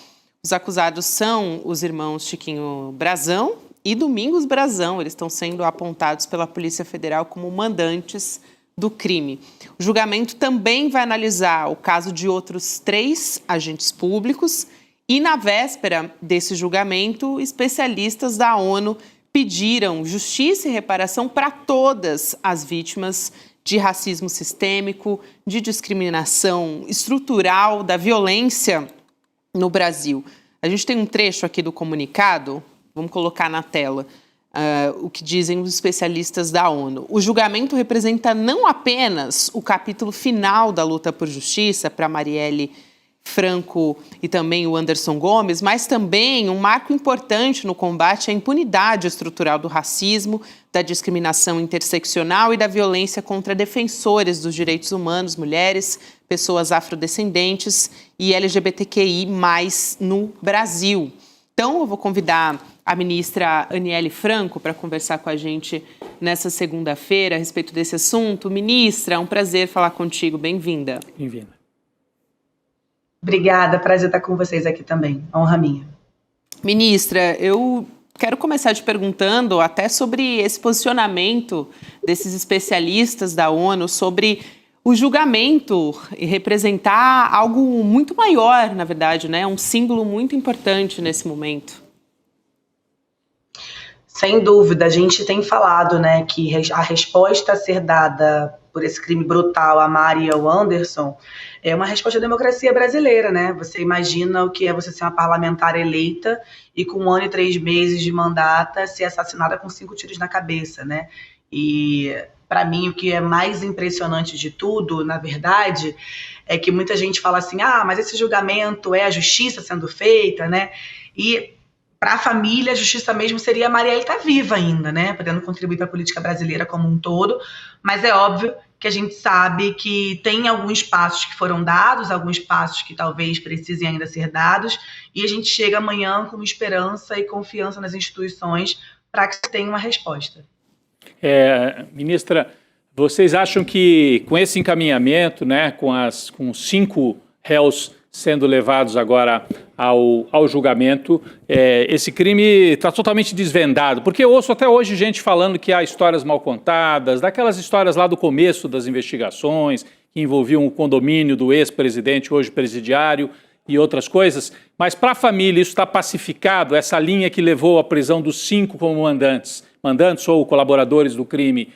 Os acusados são os irmãos Chiquinho Brazão e Domingos Brazão. Eles estão sendo apontados pela Polícia Federal como mandantes do crime. O julgamento também vai analisar o caso de outros 3 agentes públicos e, na véspera desse julgamento, especialistas da ONU pediram justiça e reparação para todas as vítimas de racismo sistêmico, de discriminação estrutural, da violência no Brasil. A gente tem um trecho aqui do comunicado, vamos colocar na tela. O que dizem os especialistas da ONU. O julgamento representa não apenas o capítulo final da luta por justiça para Marielle Franco e também o Anderson Gomes, mas também um marco importante no combate à impunidade estrutural do racismo, da discriminação interseccional e da violência contra defensores dos direitos humanos, mulheres, pessoas afrodescendentes e LGBTQI+, no Brasil. Então, eu vou convidar a ministra Aniele Franco para conversar com a gente nessa segunda-feira a respeito desse assunto. Ministra, é um prazer falar contigo. Bem-vinda. Bem-vinda. Obrigada, prazer estar com vocês aqui também. Honra minha. Ministra, eu quero começar te perguntando até sobre esse posicionamento desses especialistas da ONU sobre o julgamento e representar algo muito maior, na verdade, né? Um símbolo muito importante nesse momento. Sem dúvida, a gente tem falado, né, que a resposta a ser dada por esse crime brutal a Mari e ao Anderson é uma resposta à democracia brasileira, né? Você imagina o que é você ser uma parlamentar eleita e com 1 ano e 3 meses de mandato ser assassinada com 5 tiros na cabeça, né? E para mim o que é mais impressionante de tudo, na verdade, é que muita gente fala assim, mas esse julgamento é a justiça sendo feita, né? E para a família, a justiça mesmo seria a Marielle estar viva ainda, né? Podendo contribuir para a política brasileira como um todo. Mas é óbvio que a gente sabe que tem alguns passos que foram dados, alguns passos que talvez precisem ainda ser dados, e a gente chega amanhã com esperança e confiança nas instituições para que se tenha uma resposta. Ministra, vocês acham que com esse encaminhamento, né, com 5 réus sendo levados agora ao julgamento, esse crime está totalmente desvendado? Porque eu ouço até hoje gente falando que há histórias mal contadas, daquelas histórias lá do começo das investigações, que envolviam o condomínio do ex-presidente, hoje presidiário, e outras coisas, mas para a família isso está pacificado, essa linha que levou à prisão dos 5 como mandantes ou colaboradores do crime,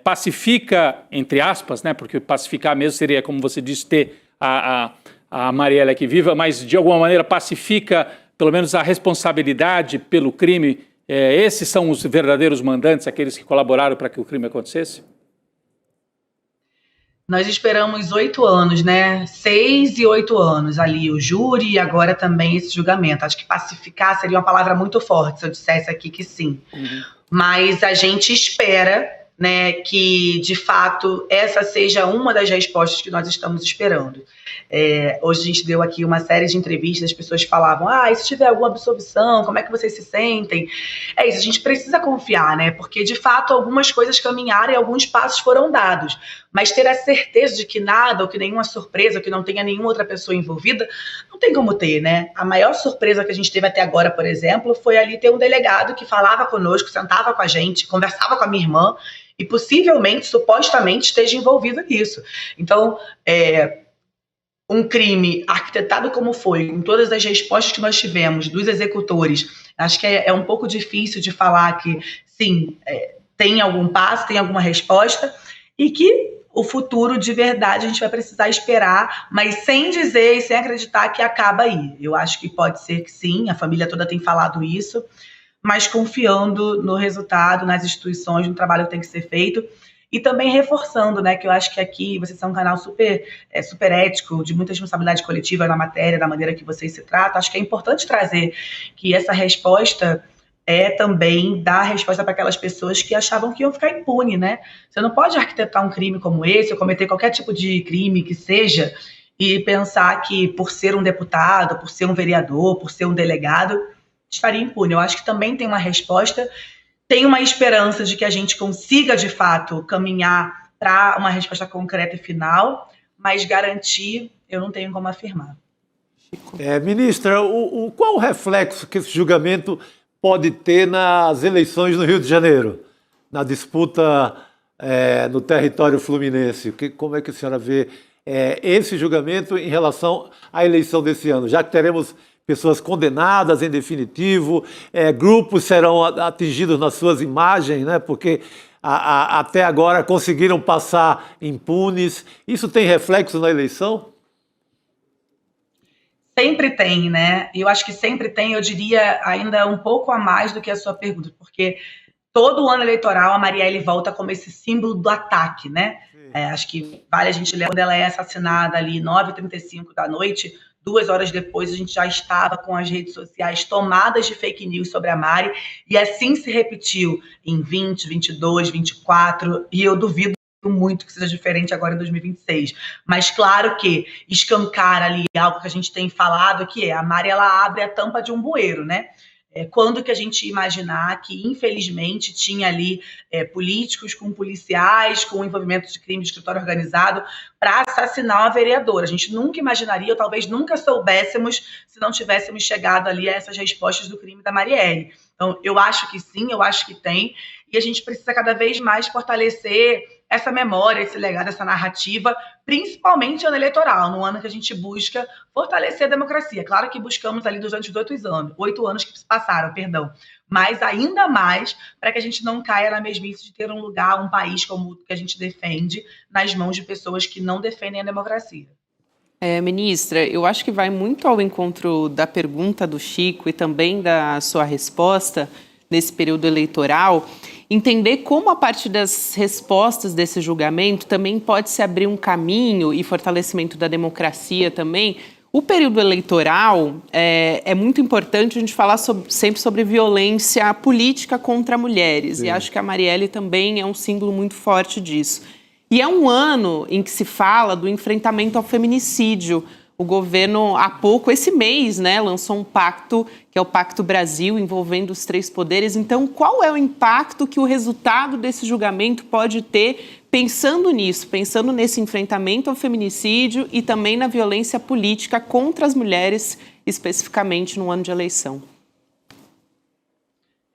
pacifica, entre aspas, né, porque pacificar mesmo seria, como você disse, ter a Marielle aqui viva, mas de alguma maneira pacifica pelo menos a responsabilidade pelo crime. Esses são os verdadeiros mandantes, aqueles que colaboraram para que o crime acontecesse? Nós esperamos 8 anos, né? 6 e 8 anos ali, o júri e agora também esse julgamento. Acho que pacificar seria uma palavra muito forte se eu dissesse aqui que sim. Uhum. Mas a gente espera, né, que de fato essa seja uma das respostas que nós estamos esperando. Hoje a gente deu aqui uma série de entrevistas, as pessoas falavam, e se tiver alguma absolvição, como é que vocês se sentem? É isso, a gente precisa confiar, né? Porque de fato algumas coisas caminharam e alguns passos foram dados, mas ter a certeza de que nada, ou que nenhuma surpresa, ou que não tenha nenhuma outra pessoa envolvida, não tem como ter, né? A maior surpresa que a gente teve até agora, por exemplo, foi ali ter um delegado que falava conosco, sentava com a gente, conversava com a minha irmã, e possivelmente, supostamente, esteja envolvido nisso. Então, um crime arquitetado como foi, com todas as respostas que nós tivemos dos executores, acho que é um pouco difícil de falar que, sim, tem algum passo, tem alguma resposta, e que o futuro, de verdade, a gente vai precisar esperar, mas sem dizer e sem acreditar que acaba aí. Eu acho que pode ser que sim, a família toda tem falado isso, mas confiando no resultado, nas instituições, no trabalho que tem que ser feito, e também reforçando, né, que eu acho que aqui vocês são um canal super ético, de muita responsabilidade coletiva na matéria, da maneira que vocês se tratam. Acho que é importante trazer que essa resposta também dar resposta para aquelas pessoas que achavam que iam ficar impune, né? Você não pode arquitetar um crime como esse, ou cometer qualquer tipo de crime que seja, e pensar que por ser um deputado, por ser um vereador, por ser um delegado, estaria impune. Eu acho que também tem uma resposta, tem uma esperança de que a gente consiga, de fato, caminhar para uma resposta concreta e final, mas garantir eu não tenho como afirmar. Ministra, qual o reflexo que esse julgamento pode ter nas eleições no Rio de Janeiro, na disputa no território fluminense? Como é que a senhora vê esse julgamento em relação à eleição desse ano? Já que teremos pessoas condenadas em definitivo, grupos serão atingidos nas suas imagens, né? Porque até agora conseguiram passar impunes. Isso tem reflexo na eleição? Sempre tem, né? Eu acho que sempre tem, eu diria ainda um pouco a mais do que a sua pergunta, porque todo ano eleitoral a Marielle volta como esse símbolo do ataque, né? Acho que vale a gente lembrar quando ela é assassinada ali 9h35 da noite, 2 horas depois a gente já estava com as redes sociais tomadas de fake news sobre a Mari, e assim se repetiu em 20, 22, 24, e eu duvido muito que seja diferente agora em 2026. Mas claro que escancar ali algo que a gente tem falado, que a Mari, ela abre a tampa de um bueiro, né? Quando que a gente ia imaginar que, infelizmente, tinha ali políticos com policiais, com envolvimento de crime de escritório organizado, para assassinar uma vereadora. A gente nunca imaginaria, ou talvez nunca soubéssemos, se não tivéssemos chegado ali a essas respostas do crime da Marielle. Então, eu acho que sim, eu acho que tem, e a gente precisa cada vez mais fortalecer essa memória, esse legado, essa narrativa, principalmente no ano eleitoral, no ano que a gente busca fortalecer a democracia. Claro que buscamos ali durante os 8 anos que se passaram, mas ainda mais para que a gente não caia na mesmice de ter um lugar, um país como o que a gente defende, nas mãos de pessoas que não defendem a democracia. Ministra, eu acho que vai muito ao encontro da pergunta do Chico e também da sua resposta nesse período eleitoral, entender como, a partir das respostas desse julgamento, também pode se abrir um caminho e fortalecimento da democracia também. O período eleitoral é muito importante a gente falar sempre sobre violência política contra mulheres. Sim. E acho que a Marielle também é um símbolo muito forte disso. E é um ano em que se fala do enfrentamento ao feminicídio. O governo, há pouco, esse mês, né, lançou um pacto, que é o Pacto Brasil, envolvendo os 3 poderes. Então, qual é o impacto que o resultado desse julgamento pode ter, pensando nisso, pensando nesse enfrentamento ao feminicídio e também na violência política contra as mulheres, especificamente no ano de eleição?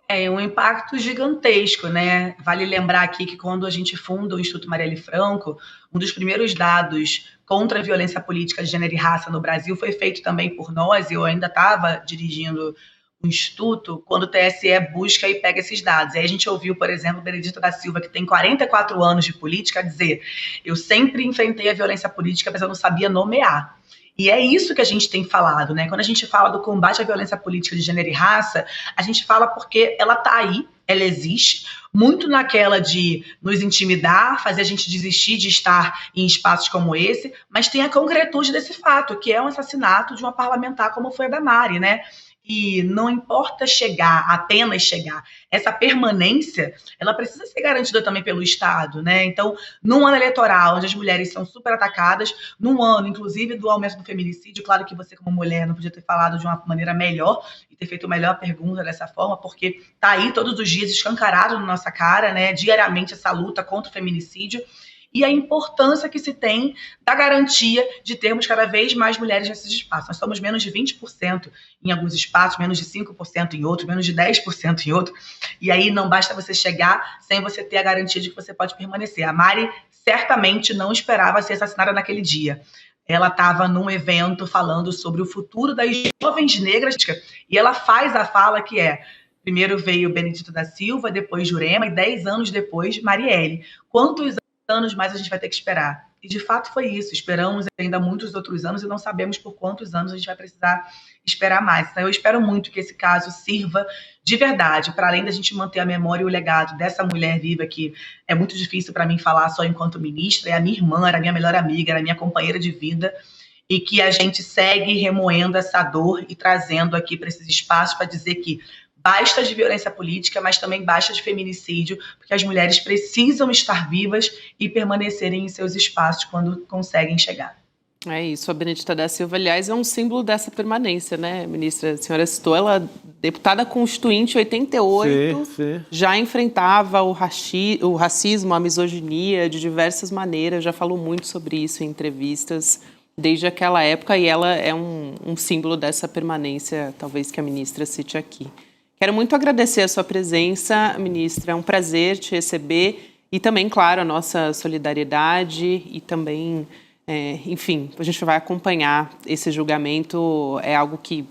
É um impacto gigantesco, né? Vale lembrar aqui que quando a gente funda o Instituto Marielle Franco, um dos primeiros dados contra a violência política de gênero e raça no Brasil foi feito também por nós, e eu ainda estava dirigindo o Instituto, quando o TSE busca e pega esses dados. E aí a gente ouviu, por exemplo, o Benedito da Silva, que tem 44 anos de política, dizer: eu sempre enfrentei a violência política, mas eu não sabia nomear. E é isso que a gente tem falado, né? Quando a gente fala do combate à violência política de gênero e raça, a gente fala porque ela está aí, ela existe, muito naquela de nos intimidar, fazer a gente desistir de estar em espaços como esse, mas tem a concretude desse fato, que é um assassinato de uma parlamentar como foi a da Mari, né? E não importa chegar, apenas chegar. Essa permanência, ela precisa ser garantida também pelo Estado, né? Então, num ano eleitoral, onde as mulheres são super atacadas, num ano, inclusive, do aumento do feminicídio, claro que você, como mulher, não podia ter falado de uma maneira melhor e ter feito a melhor pergunta dessa forma, porque tá aí todos os dias escancarado na nossa cara, né? Diariamente essa luta contra o feminicídio. E a importância que se tem da garantia de termos cada vez mais mulheres nesses espaços. Nós somos menos de 20% em alguns espaços, menos de 5% em outros, menos de 10% em outros. E aí não basta você chegar sem você ter a garantia de que você pode permanecer. A Mari certamente não esperava ser assassinada naquele dia. Ela estava num evento falando sobre o futuro das jovens negras, e ela faz a fala que é: primeiro veio Benedito da Silva, depois Jurema, e 10 anos depois Marielle. Quantos anos mais a gente vai ter que esperar? E de fato foi isso, esperamos ainda muitos outros anos e não sabemos por quantos anos a gente vai precisar esperar mais. Então eu espero muito que esse caso sirva de verdade, para além da gente manter a memória e o legado dessa mulher viva, que é muito difícil para mim falar só enquanto ministra, é a minha irmã, era a minha melhor amiga, era a minha companheira de vida, e que a gente segue remoendo essa dor e trazendo aqui para esses espaços para dizer que basta de violência política, mas também basta de feminicídio, porque as mulheres precisam estar vivas e permanecerem em seus espaços quando conseguem chegar. É isso, a Benedita da Silva, aliás, é um símbolo dessa permanência, né, ministra? A senhora citou, ela, deputada constituinte em 88, sim. já enfrentava o racismo, a misoginia de diversas maneiras, já falou muito sobre isso em entrevistas desde aquela época, e ela é um símbolo dessa permanência, talvez que a ministra cite aqui. Quero muito agradecer a sua presença, ministra, é um prazer te receber, e também, claro, a nossa solidariedade e também... enfim, a gente vai acompanhar esse julgamento, é algo que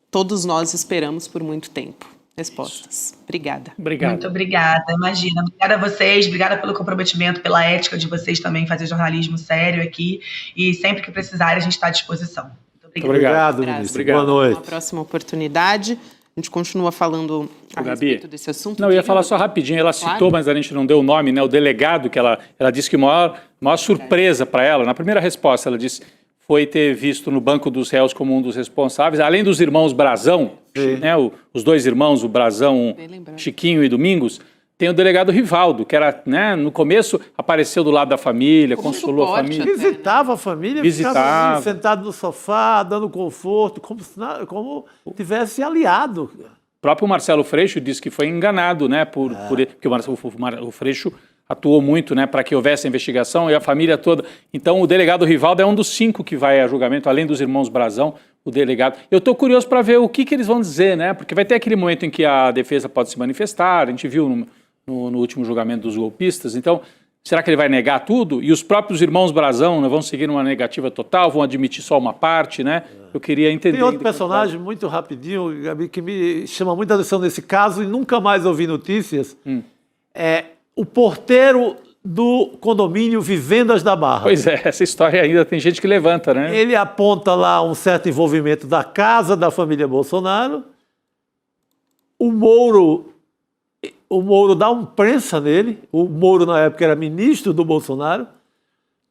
todos nós esperamos por muito tempo. Respostas. Obrigada. Obrigado. Muito obrigada, imagina. Obrigada a vocês, obrigada pelo comprometimento, pela ética de vocês também fazer jornalismo sério aqui. E sempre que precisarem, a gente está à disposição. Muito Obrigado, ministro. Boa noite. Uma próxima oportunidade. A gente continua falando a respeito desse assunto. Não, eu ia falar só rapidinho. Ela citou, mas a gente não deu o nome, né? O delegado, que ela disse que a maior surpresa para ela, na primeira resposta, ela disse, foi ter visto no banco dos réus como um dos responsáveis, além dos irmãos Brazão, né? Os dois irmãos, o Brazão, Chiquinho e Domingos, tem o delegado Rivaldo, que era, né, no começo apareceu do lado da família, consolou a família. Visitava a família, ficava ali, sentado no sofá, dando conforto, como tivesse aliado. O próprio Marcelo Freixo disse que foi enganado, né, porque o Freixo atuou muito, né, para que houvesse a investigação e a família toda. Então o delegado Rivaldo é um dos 5 que vai a julgamento, além dos irmãos Brazão, o delegado. Eu estou curioso para ver o que eles vão dizer, né, porque vai ter aquele momento em que a defesa pode se manifestar, a gente viu no último julgamento dos golpistas. Então, será que ele vai negar tudo? E os próprios irmãos Brazão, né, vão seguir uma negativa total, vão admitir só uma parte, né? Eu queria entender. Tem outro personagem muito rapidinho, Gabi, que me chama muita atenção nesse caso e nunca mais ouvi notícias. É o porteiro do condomínio Vivendas da Barra. Pois é, essa história ainda tem gente que levanta, né? Ele aponta lá um certo envolvimento da casa da família Bolsonaro. O Moro dá um prensa nele. O Moro, na época, era ministro do Bolsonaro.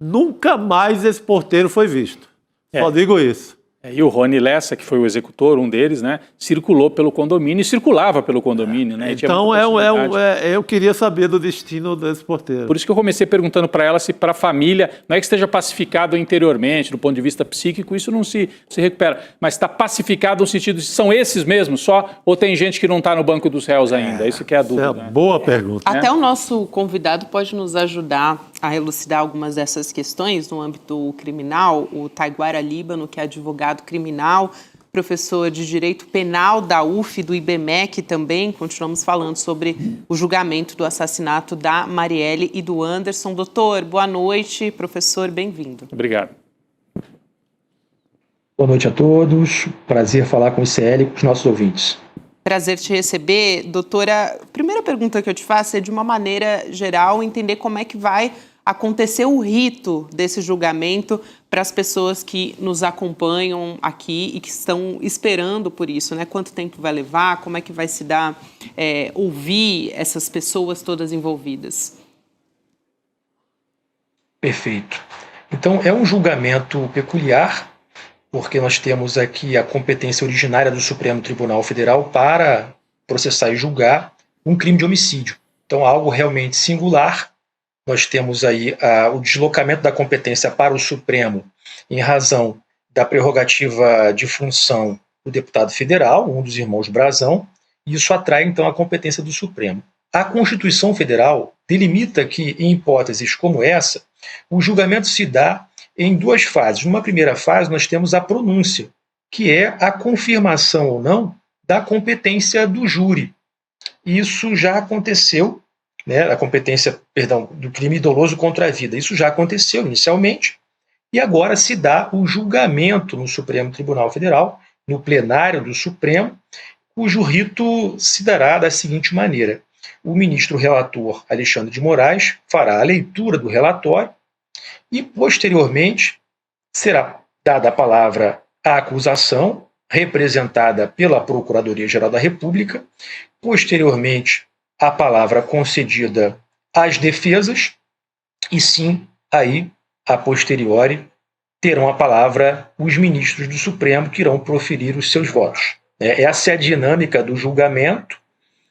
Nunca mais esse porteiro foi visto. Só digo isso. E o Rony Lessa, que foi o executor, um deles, né, circulou pelo condomínio e circulava pelo condomínio. Né, então, eu queria saber do destino desse porteiro. Por isso que eu comecei perguntando para ela se para a família, não é que esteja pacificado interiormente, do ponto de vista psíquico, isso não se recupera, mas está pacificado no sentido de são esses mesmos só, ou tem gente que não está no banco dos réus ainda? Isso que é a dúvida. É uma boa pergunta. Até o nosso convidado pode nos ajudar a elucidar algumas dessas questões no âmbito criminal. O Taiguara Líbano, que é advogado criminal, professor de Direito Penal da UF, do IBMEC também. Continuamos falando sobre o julgamento do assassinato da Marielle e do Anderson. Doutor, boa noite. Professor, bem-vindo. Obrigado. Boa noite a todos. Prazer falar com o ICL e com os nossos ouvintes. Prazer te receber. Doutora, a primeira pergunta que eu te faço é, de uma maneira geral, entender como é que vai acontecer o rito desse julgamento para as pessoas que nos acompanham aqui e que estão esperando por isso, né? Quanto tempo vai levar? Como é que vai se dar, ouvir essas pessoas todas envolvidas? Perfeito. Então, é um julgamento peculiar, porque nós temos aqui a competência originária do Supremo Tribunal Federal para processar e julgar um crime de homicídio. Então, algo realmente singular. Nós temos aí o deslocamento da competência para o Supremo em razão da prerrogativa de função do deputado federal, um dos irmãos Brazão, e isso atrai, então, a competência do Supremo. A Constituição Federal delimita que, em hipóteses como essa, o julgamento se dá em 2 fases. Numa primeira fase, nós temos a pronúncia, que é a confirmação ou não da competência do júri. Isso já aconteceu, né, a competência, do crime doloso contra a vida. Isso já aconteceu inicialmente, e agora se dá o julgamento no Supremo Tribunal Federal, no plenário do Supremo, cujo rito se dará da seguinte maneira. O ministro relator Alexandre de Moraes fará a leitura do relatório e, posteriormente, será dada a palavra à acusação, representada pela Procuradoria-Geral da República, posteriormente, a palavra concedida às defesas, e sim, aí, a posteriori, terão a palavra os ministros do Supremo que irão proferir os seus votos. Essa é a dinâmica do julgamento.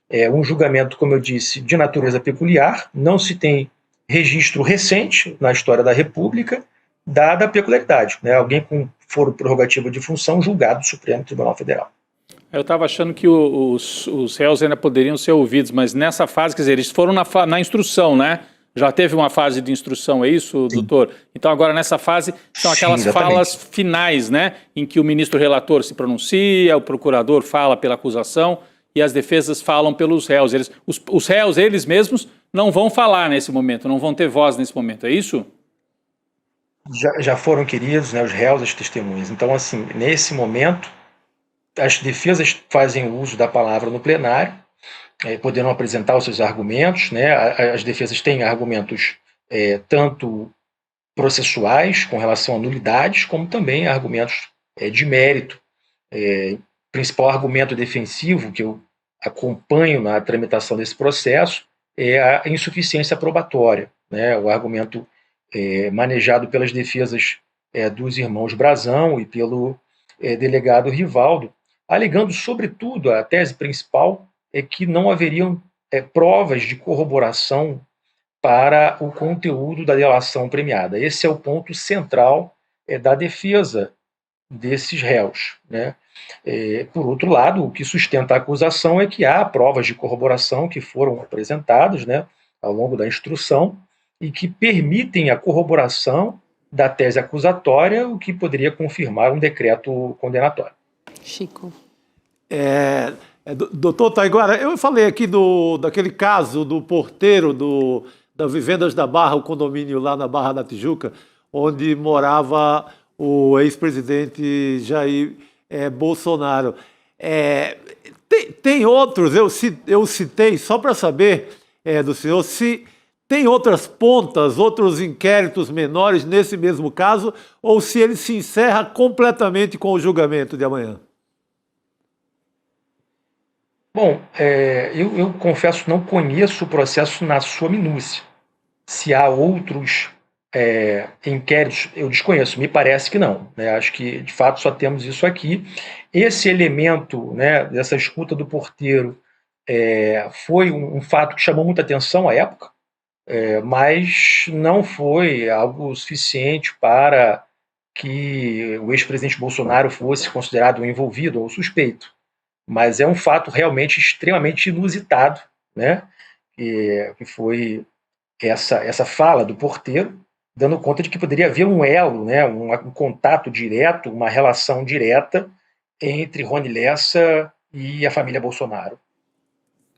É um julgamento, como eu disse, de natureza peculiar, não se tem registro recente na história da República dada a peculiaridade, né? Alguém com foro prerrogativo de função julgado do Supremo Tribunal Federal. Eu estava achando que os réus ainda poderiam ser ouvidos, mas nessa fase, quer dizer, eles foram na instrução, né? Já teve uma fase de instrução, é isso, Sim. doutor? Então agora nessa fase são aquelas falas finais, né? Em que o ministro relator se pronuncia, o procurador fala pela acusação e as defesas falam pelos réus. Os réus, eles mesmos, não vão falar nesse momento, não vão ter voz nesse momento, é isso? Já foram queridos, né, os réus, as testemunhas. Então, assim, nesse momento, as defesas fazem uso da palavra no plenário, poderão apresentar os seus argumentos, né? As defesas têm argumentos tanto processuais, com relação a nulidades, como também argumentos de mérito. O principal argumento defensivo que eu acompanho na tramitação desse processo é a insuficiência probatória, né? O argumento manejado pelas defesas dos irmãos Brazão e pelo delegado Rivaldo, alegando, sobretudo, a tese principal é que não haveriam provas de corroboração para o conteúdo da delação premiada. Esse é o ponto central da defesa desses réus, né? Por outro lado, o que sustenta a acusação é que há provas de corroboração que foram apresentadas, né, ao longo da instrução e que permitem a corroboração da tese acusatória, o que poderia confirmar um decreto condenatório. Chico. Doutor Taiguara, eu falei aqui daquele caso do porteiro da Vivendas da Barra, o condomínio lá na Barra da Tijuca, onde morava o ex-presidente Jair Bolsonaro. Tem outros, eu citei, só para saber do senhor, se tem outras pontas, outros inquéritos menores nesse mesmo caso, ou se ele se encerra completamente com o julgamento de amanhã. Bom, eu confesso não conheço o processo na sua minúcia. Se há outros inquéritos, eu desconheço, me parece que não, né? Acho que, de fato, só temos isso aqui. Esse elemento, né, dessa escuta do porteiro foi um fato que chamou muita atenção à época, mas não foi algo suficiente para que o ex-presidente Bolsonaro fosse considerado um envolvido ou suspeito. Mas é um fato realmente extremamente inusitado, né? Que foi essa fala do porteiro, dando conta de que poderia haver um elo, né? Um contato direto, uma relação direta entre Rony Lessa e a família Bolsonaro.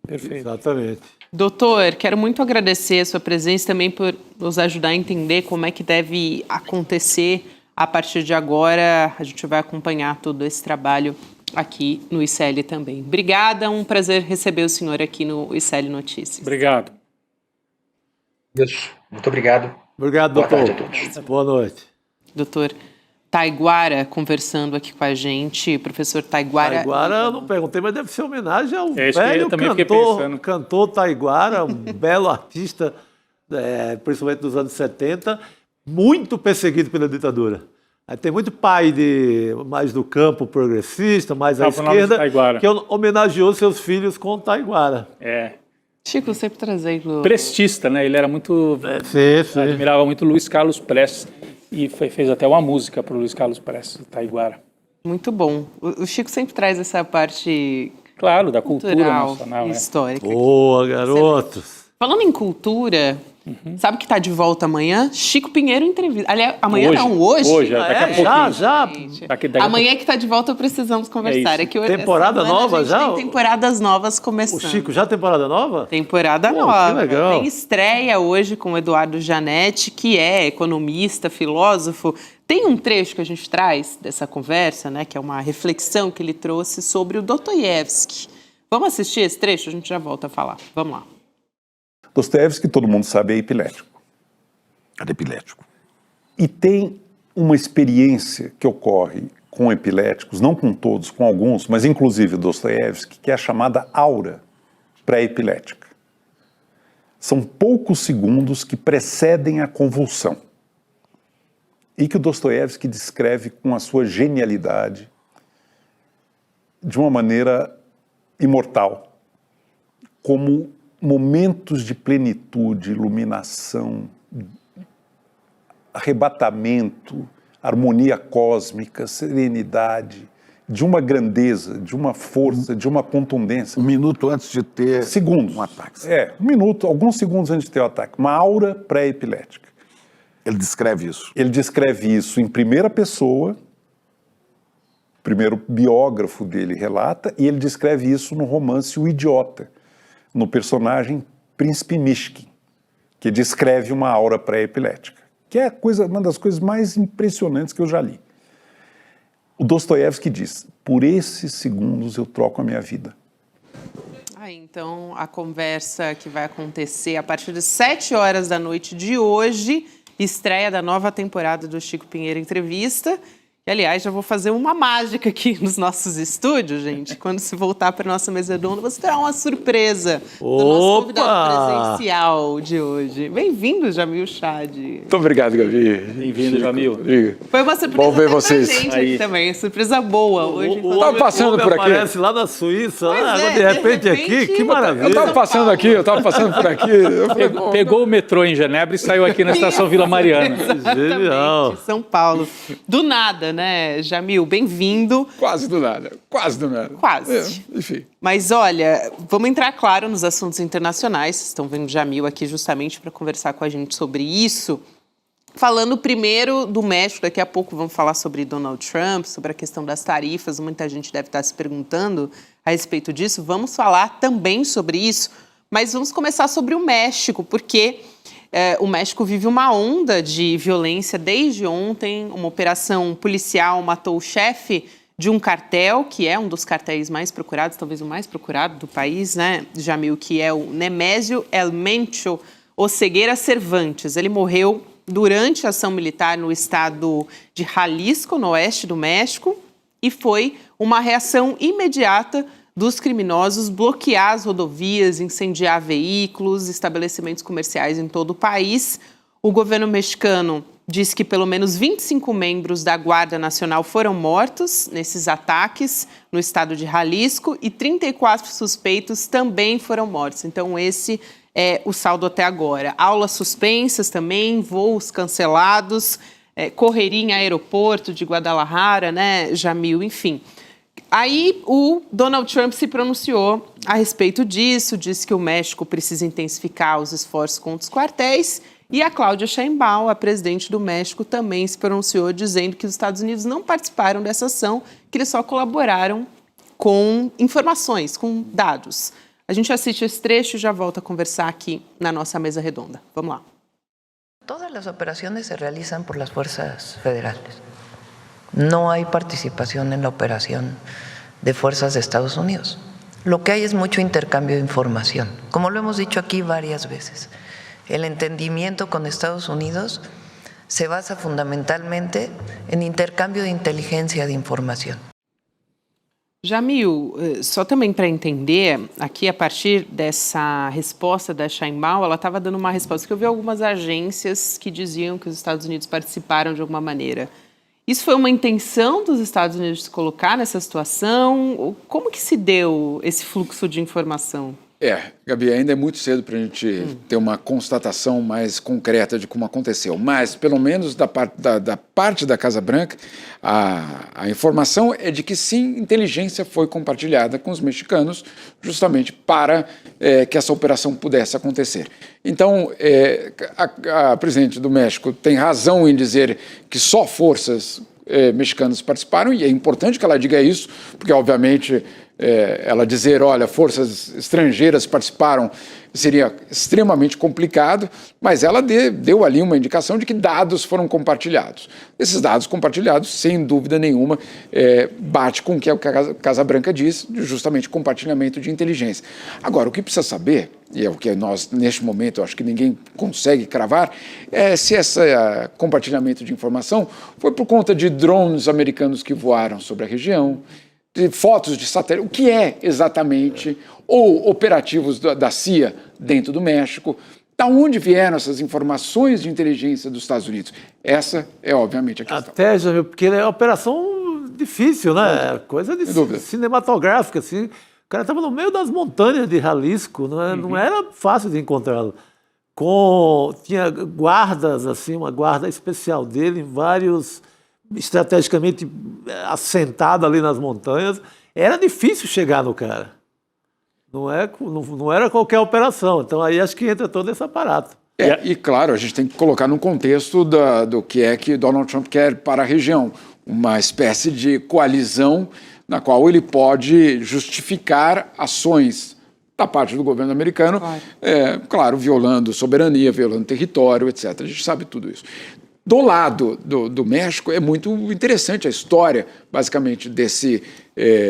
Perfeito. Exatamente. Doutor, quero muito agradecer a sua presença também por nos ajudar a entender como é que deve acontecer a partir de agora. A gente vai acompanhar todo esse trabalho aqui no ICL também. Obrigada, um prazer receber o senhor aqui no ICL Notícias. Obrigado. Isso, muito obrigado. Obrigado, Boa doutor. tarde a todos. Boa noite. Doutor Taiguara conversando aqui com a gente, professor Taiguara. Taiguara, eu não perguntei, mas deve ser homenagem ao isso que eu velho também fiquei pensando. cantor Taiguara, um belo artista, principalmente dos anos 70, muito perseguido pela ditadura. Aí tem muito pai mais do campo progressista, mais à esquerda, que homenageou seus filhos com Taiguara. Chico sempre trazendo... Prestista, né? Ele era muito... Sim. Admirava muito Luiz Carlos Prestes e fez até uma música para o Luiz Carlos Prestes, Taiguara. Muito bom. O Chico sempre traz essa parte... Claro, da cultura nacional. Histórica. Boa, garotos. Falando em cultura, sabe que está de volta amanhã? Chico Pinheiro entrevista. Aliás, amanhã não, hoje. Hoje, daqui a pouquinho. Já. Amanhã que está de volta, precisamos conversar. Que temporada nova já? Tem temporadas novas começando. O Chico, já temporada nova? Temporada nova. Que legal. Tem estreia hoje com o Eduardo Janetti, que é economista, filósofo. Tem um trecho que a gente traz dessa conversa, né, que é uma reflexão que ele trouxe sobre o Dostoiévski. Vamos assistir esse trecho? A gente já volta a falar. Vamos lá. Dostoiévski, todo mundo sabe, é epilético. Era epilético. E tem uma experiência que ocorre com epiléticos, não com todos, com alguns, mas inclusive Dostoiévski, que é a chamada aura pré-epilética. São poucos segundos que precedem a convulsão e que o Dostoiévski descreve com a sua genialidade de uma maneira imortal, como momentos de plenitude, iluminação, arrebatamento, harmonia cósmica, serenidade, de uma grandeza, de uma força, de uma contundência. Um minuto antes de ter um ataque. Um minuto, alguns segundos antes de ter o ataque. Uma aura pré-epilética. Ele descreve isso. Ele descreve isso em primeira pessoa, o primeiro biógrafo dele relata, e ele descreve isso no romance O Idiota, no personagem Príncipe Mishkin, que descreve uma aura pré-epilética, que é uma das coisas mais impressionantes que eu já li. O Dostoiévski diz: por esses segundos eu troco a minha vida. Então, a conversa que vai acontecer a partir das 7 horas da noite de hoje, estreia da nova temporada do Chico Pinheiro Entrevista. E, aliás, já vou fazer uma mágica aqui nos nossos estúdios, gente. Quando se voltar para a nossa mesa redonda, você terá uma surpresa do nosso convidado presencial de hoje. Bem-vindo, Jamil Chad. Muito obrigado, Gabi. Bem-vindo, Jamil. Foi uma surpresa Bom ver pra vocês gente aqui também, surpresa boa. Hoje, o tava passando por aqui. Aparece lá na Suíça, de repente aqui, que maravilha. Eu tava passando aqui, por aqui. Pegou o metrô em Genebra e saiu aqui na estação Vila Mariana. Genial. São Paulo. Do nada, né, Jamil? Bem-vindo. Quase do nada. Quase. Enfim. Mas olha, vamos entrar, claro, nos assuntos internacionais. Vocês estão vendo Jamil aqui justamente para conversar com a gente sobre isso. Falando primeiro do México, daqui a pouco vamos falar sobre Donald Trump, sobre a questão das tarifas. Muita gente deve estar se perguntando a respeito disso. Vamos falar também sobre isso, mas vamos começar sobre o México, porque o México vive uma onda de violência desde ontem. Uma operação policial matou o chefe de um cartel, que é um dos cartéis mais procurados, talvez o mais procurado do país, né, Jamil, que é o Nemésio El Mencho Oseguera Cervantes. Ele morreu durante a ação militar no estado de Jalisco, no oeste do México, e foi uma reação imediata dos criminosos bloquear as rodovias, incendiar veículos, estabelecimentos comerciais em todo o país. O governo mexicano diz que pelo menos 25 membros da Guarda Nacional foram mortos nesses ataques no estado de Jalisco e 34 suspeitos também foram mortos. Então, esse é o saldo até agora. Aulas suspensas também, voos cancelados, correria em aeroporto de Guadalajara, né, Jamil, enfim. Aí o Donald Trump se pronunciou a respeito disso, disse que o México precisa intensificar os esforços contra os quartéis, e a Cláudia Sheinbaum, a presidente do México, também se pronunciou dizendo que os Estados Unidos não participaram dessa ação, que eles só colaboraram com informações, com dados. A gente assiste esse trecho e já volta a conversar aqui na nossa mesa redonda. Vamos lá. Todas as operações se realizam por las fuerzas federales. No hay participación en la operación de fuerzas de Estados Unidos. Lo que hay es mucho intercambio de información. Como lo hemos dicho aquí varias veces, el entendimiento con Estados Unidos se basa fundamentalmente en intercambio de inteligencia de información. Jamil, só também para entender, aqui a partir dessa resposta da Sheinbaum, ela estava dando uma resposta que eu vi algumas agências que diziam que os Estados Unidos participaram de alguma maneira. Isso foi uma intenção dos Estados Unidos se colocar nessa situação? Como que se deu esse fluxo de informação? Gabi, ainda é muito cedo para a gente ter uma constatação mais concreta de como aconteceu, mas pelo menos da parte da Casa Branca, a informação é de que sim, inteligência foi compartilhada com os mexicanos justamente para que essa operação pudesse acontecer. Então, a presidente do México tem razão em dizer que só forças mexicanas participaram, e é importante que ela diga isso, porque obviamente ela dizer, olha, forças estrangeiras participaram, seria extremamente complicado, mas ela deu ali uma indicação de que dados foram compartilhados. Esses dados compartilhados, sem dúvida nenhuma, bate com o que a Casa Branca diz, de justamente compartilhamento de inteligência. Agora, o que precisa saber, e é o que nós, neste momento, eu acho que ninguém consegue cravar, é se esse compartilhamento de informação foi por conta de drones americanos que voaram sobre a região, de fotos de satélite, o que é exatamente, ou operativos da CIA dentro do México, da onde vieram essas informações de inteligência dos Estados Unidos? Essa é, obviamente, a questão. Até, já viu, porque é uma operação difícil, né? Coisa de cinematográfica, assim. O cara estava no meio das montanhas de Jalisco, não era fácil de encontrá-lo. tinha guardas, assim, uma guarda especial dele, vários estrategicamente assentado ali nas montanhas. Era difícil chegar no cara. Não era qualquer operação. Então aí acho que entra todo esse aparato. E claro, a gente tem que colocar no contexto do que é que Donald Trump quer para a região. Uma espécie de coalizão na qual ele pode justificar ações da parte do governo americano, claro, violando soberania, violando território, etc. A gente sabe tudo isso. Do lado do México, é muito interessante a história, basicamente, desse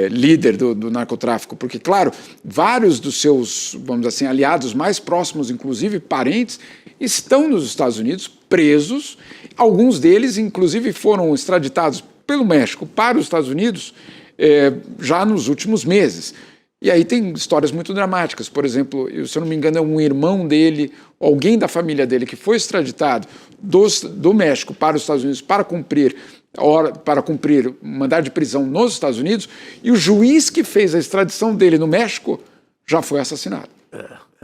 líder do narcotráfico, porque, claro, vários dos seus, vamos dizer assim, aliados mais próximos, inclusive parentes, estão nos Estados Unidos, presos. Alguns deles, inclusive, foram extraditados pelo México para os Estados Unidos já nos últimos meses. E aí tem histórias muito dramáticas. Por exemplo, se eu não me engano, é um irmão dele, alguém da família dele que foi extraditado do México para os Estados Unidos para cumprir mandado de prisão nos Estados Unidos, e o juiz que fez a extradição dele no México já foi assassinado.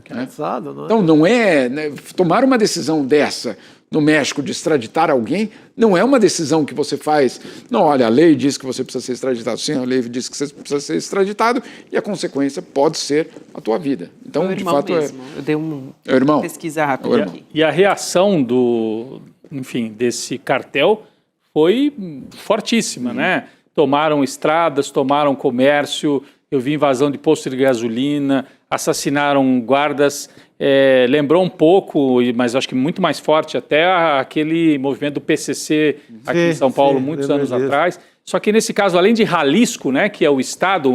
Cansado, não é? Então não é... tomar uma decisão dessa no México de extraditar alguém não é uma decisão que você faz. Não, olha, a lei diz que você precisa ser extraditado. Sim, a lei diz que você precisa ser extraditado e a consequência pode ser a tua vida. Então, de fato, mesmo. Eu dei uma pesquisa rápida irmão. Aqui. E a reação desse cartel foi fortíssima, né? Tomaram estradas, tomaram comércio, eu vi invasão de posto de gasolina, assassinaram guardas. Lembrou um pouco, mas acho que muito mais forte até aquele movimento do PCC aqui em São Paulo, muitos anos atrás. Só que nesse caso, além de Jalisco, né, que é o estado,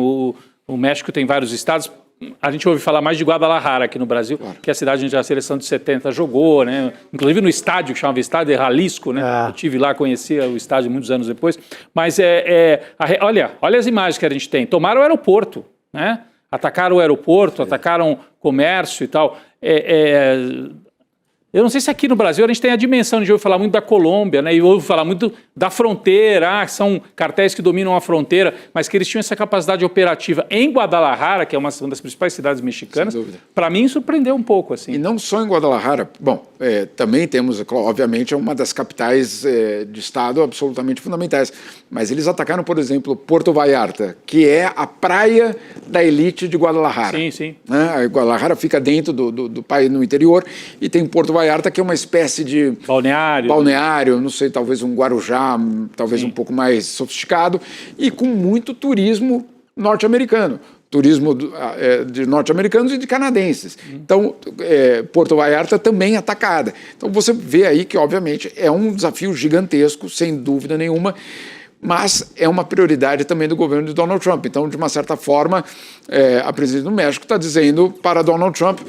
o México tem vários estados, a gente ouve falar mais de Guadalajara aqui no Brasil, que é a cidade onde a seleção de 70 jogou, né? Inclusive no estádio, que chamava Estádio de Jalisco, né? Eu estive lá, conhecia o estádio muitos anos depois. Mas olha as imagens que a gente tem. Tomaram o aeroporto, né? Atacaram o aeroporto, atacaram comércio e tal. Eu não sei se aqui no Brasil a gente tem a dimensão de ouvir falar muito da Colômbia, né? E ouve falar muito da fronteira, são cartéis que dominam a fronteira, mas que eles tinham essa capacidade operativa em Guadalajara, que é uma das principais cidades mexicanas. Para mim surpreendeu um pouco, assim. E não só em Guadalajara, bom, também temos, obviamente, uma das capitais de estado absolutamente fundamentais, mas eles atacaram, por exemplo, Puerto Vallarta, que é a praia da elite de Guadalajara. Sim, sim. Né? Guadalajara fica dentro do país, no interior, e tem Puerto Vallarta, que é uma espécie de balneário, não sei, talvez um Guarujá, talvez um pouco mais sofisticado, e com muito turismo norte-americano. Turismo de norte-americanos e de canadenses. Então, Puerto Vallarta também atacada. Então, você vê aí que, obviamente, é um desafio gigantesco, sem dúvida nenhuma, mas é uma prioridade também do governo de Donald Trump. Então, de uma certa forma, a presidente do México está dizendo para Donald Trump: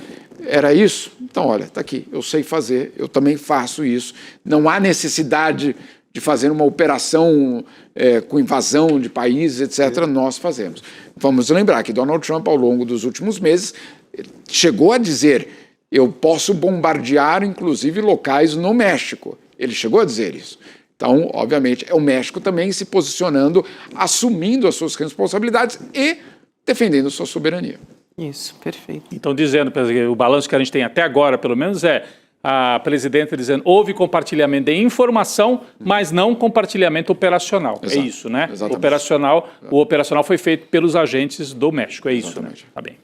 era isso? Então, olha, está aqui, eu sei fazer, eu também faço isso. Não há necessidade de fazer uma operação com invasão de países, etc., nós fazemos. Vamos lembrar que Donald Trump, ao longo dos últimos meses, chegou a dizer: eu posso bombardear, inclusive, locais no México. Ele chegou a dizer isso. Então, obviamente, é o México também se posicionando, assumindo as suas responsabilidades e defendendo sua soberania. Isso, perfeito. Então, dizendo, o balanço que a gente tem até agora, pelo menos, a presidenta dizendo: houve compartilhamento de informação, mas não compartilhamento operacional. Exato. É isso, né? O operacional foi feito pelos agentes do México, é isso, exatamente. Né? Tá bem.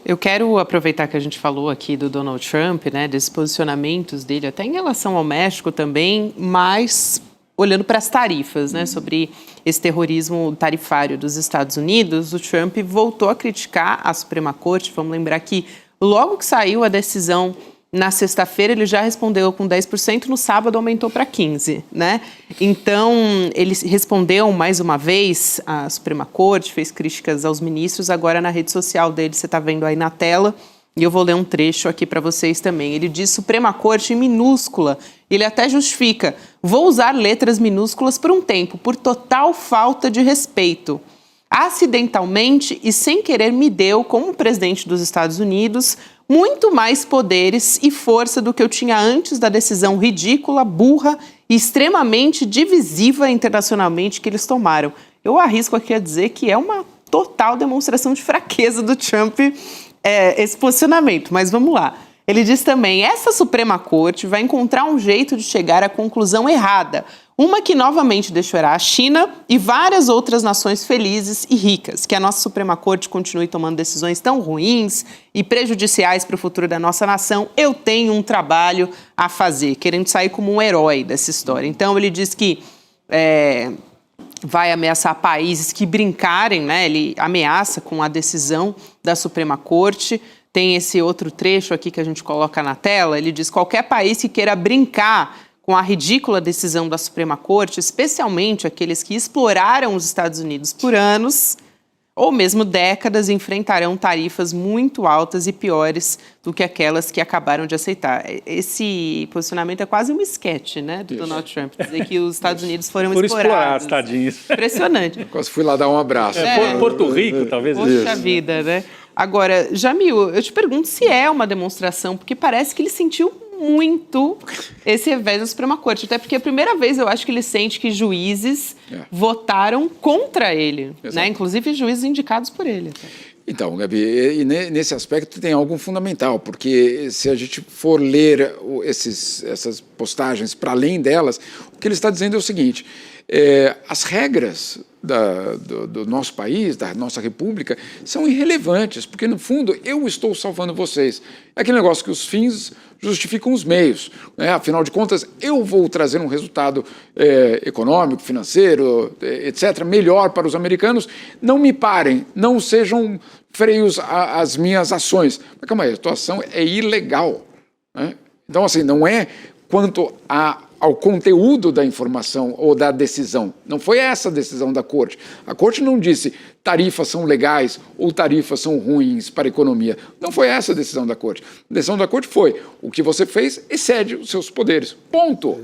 Eu quero aproveitar que a gente falou aqui do Donald Trump, né, desses posicionamentos dele, até em relação ao México também, mas olhando para as tarifas, né, sobre esse terrorismo tarifário dos Estados Unidos. O Trump voltou a criticar a Suprema Corte. Vamos lembrar que logo que saiu a decisão na sexta-feira, ele já respondeu com 10%, no sábado aumentou para 15%, né? Então, ele respondeu mais uma vez à Suprema Corte, fez críticas aos ministros, agora na rede social dele, você está vendo aí na tela, e eu vou ler um trecho aqui para vocês também. Ele diz Suprema Corte em minúscula, ele até justifica: vou usar letras minúsculas por um tempo, por total falta de respeito. Acidentalmente e sem querer me deu, como presidente dos Estados Unidos, muito mais poderes e força do que eu tinha antes da decisão ridícula, burra e extremamente divisiva internacionalmente que eles tomaram. Eu arrisco aqui a dizer que é uma total demonstração de fraqueza do Trump esse posicionamento, mas vamos lá. Ele diz também, essa Suprema Corte vai encontrar um jeito de chegar à conclusão errada, uma que novamente deixará a China e várias outras nações felizes e ricas, que a nossa Suprema Corte continue tomando decisões tão ruins e prejudiciais para o futuro da nossa nação. Eu tenho um trabalho a fazer, querendo sair como um herói dessa história. Então ele diz que vai ameaçar países que brincarem, né? Ele ameaça com a decisão da Suprema Corte. Tem esse outro trecho aqui que a gente coloca na tela. Ele diz: qualquer país que queira brincar com a ridícula decisão da Suprema Corte, especialmente aqueles que exploraram os Estados Unidos por anos ou mesmo décadas, enfrentarão tarifas muito altas e piores do que aquelas que acabaram de aceitar. Esse posicionamento é quase um esquete, né, do Donald Trump, dizer que os Estados Unidos foram explorados. Tadinhos. Impressionante. Quase fui lá dar um abraço. Porto Rico, talvez. Poxa vida, né? Agora, Jamil, eu te pergunto se é uma demonstração, porque parece que ele sentiu muito esse revés da Suprema Corte. Até porque é a primeira vez, eu acho, que ele sente que juízes votaram contra ele, né? Inclusive juízes indicados por ele. Então, Gabi, e nesse aspecto tem algo fundamental, porque se a gente for ler essas postagens para além delas, o que ele está dizendo é o seguinte: as regras do nosso país, da nossa república, são irrelevantes, porque, no fundo, eu estou salvando vocês. É aquele negócio que os fins justificam os meios, né? Afinal de contas, eu vou trazer um resultado econômico, financeiro, etc., melhor para os americanos. Não me parem, não sejam freios às minhas ações. Mas calma aí, a tua ação é ilegal, né? Então, assim, não é quanto ao conteúdo da informação ou da decisão. Não foi essa a decisão da Corte. A Corte não disse tarifas são legais ou tarifas são ruins para a economia. Não foi essa a decisão da Corte. A decisão da Corte foi: o que você fez excede os seus poderes. Ponto.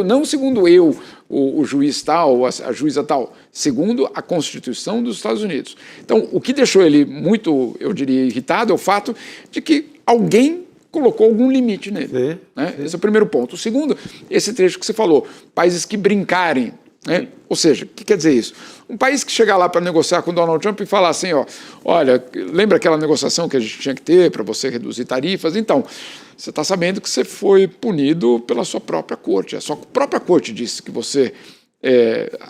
Não segundo eu, o juiz tal, a juíza tal, segundo a Constituição dos Estados Unidos. Então, o que deixou ele muito, eu diria, irritado é o fato de que alguém colocou algum limite nele. Né? Esse é o primeiro ponto. O segundo, esse trecho que você falou, países que brincarem. Né? Ou seja, o que quer dizer isso? Um país que chegar lá para negociar com Donald Trump e falar assim, olha, lembra aquela negociação que a gente tinha que ter para você reduzir tarifas? Então, você está sabendo que você foi punido pela sua própria corte. A sua própria corte disse que você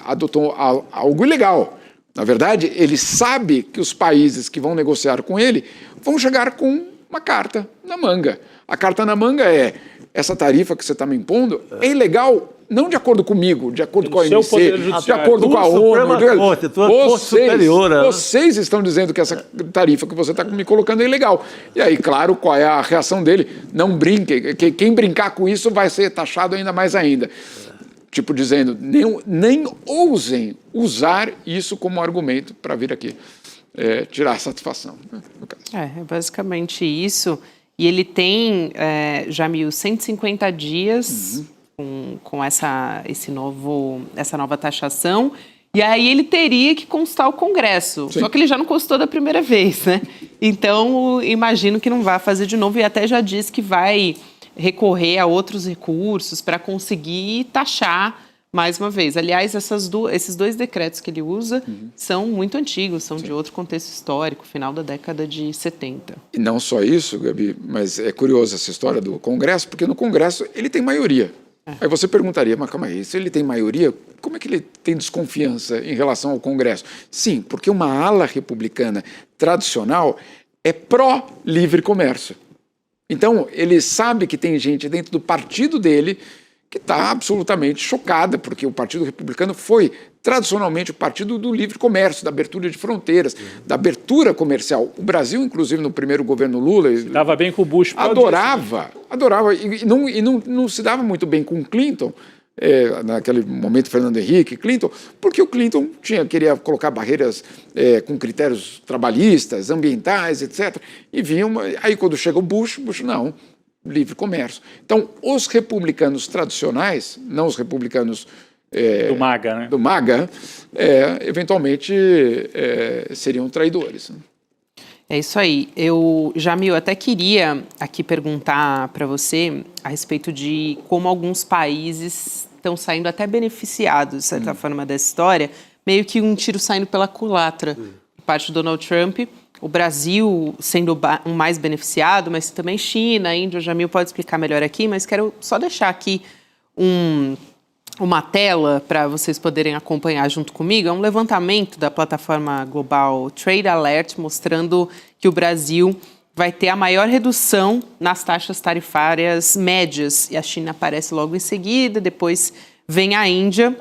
adotou algo ilegal. Na verdade, ele sabe que os países que vão negociar com ele vão chegar com uma carta na manga. A carta na manga é: essa tarifa que você está me impondo é ilegal, não de acordo comigo, de acordo com a OMC, de acordo com a ONU. Vocês estão dizendo que essa tarifa que você está me colocando é ilegal. E aí, claro, qual é a reação dele? Não brinque, quem brincar com isso vai ser taxado ainda mais ainda. Tipo dizendo, nem ousem usar isso como argumento para vir aqui tirar a satisfação. Né, no caso. É basicamente isso. E ele tem, Jamil, 150 dias com essa nova taxação. E aí ele teria que constar o Congresso. Sim. Só que ele já não constou da primeira vez, né? Então, imagino que não vai fazer de novo. E até já disse que vai recorrer a outros recursos para conseguir taxar mais uma vez. Aliás, esses dois decretos que ele usa são muito antigos, são de outro contexto histórico, final da década de 70. E não só isso, Gabi, mas é curiosa essa história do Congresso, porque no Congresso ele tem maioria. Aí você perguntaria, mas calma aí, se ele tem maioria, como é que ele tem desconfiança em relação ao Congresso? Sim, porque uma ala republicana tradicional é pró-livre comércio. Então, ele sabe que tem gente dentro do partido dele que está absolutamente chocada, porque o Partido Republicano foi tradicionalmente o partido do livre comércio, da abertura de fronteiras, da abertura comercial. O Brasil, inclusive, no primeiro governo Lula... Dava bem com o Bush. Adorava. E não se dava muito bem com o Clinton, naquele momento Fernando Henrique, Clinton, porque o Clinton queria colocar barreiras com critérios trabalhistas, ambientais, etc. E aí quando chega o Bush não, livre comércio. Então, os republicanos tradicionais, não os republicanos do MAGA, né? Do MAGA, eventualmente seriam traidores. É isso aí. Jamil, até queria aqui perguntar para você a respeito de como alguns países estão saindo até beneficiados, de certa forma, dessa história, meio que um tiro saindo pela culatra, por parte do Donald Trump, o Brasil sendo o mais beneficiado, mas também China, Índia, o Jamil pode explicar melhor aqui, mas quero só deixar aqui uma tela para vocês poderem acompanhar junto comigo. É um levantamento da plataforma Global Trade Alert mostrando que o Brasil vai ter a maior redução nas taxas tarifárias médias. E a China aparece logo em seguida, depois vem a Índia.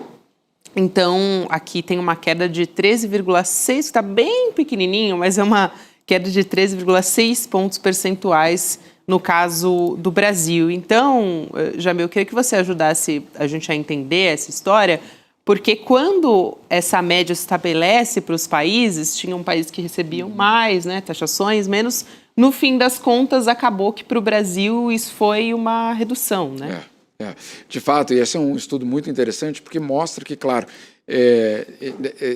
Então, aqui tem uma queda de 13,6, que está bem pequenininho, mas é uma queda de 13,6 pontos percentuais no caso do Brasil. Então, Jamil, eu queria que você ajudasse a gente a entender essa história, porque quando essa média se estabelece para os países, tinham países que recebiam mais, né, taxações, menos. No fim das contas, acabou que para o Brasil isso foi uma redução, né? De fato, e esse é um estudo muito interessante, porque mostra que, claro,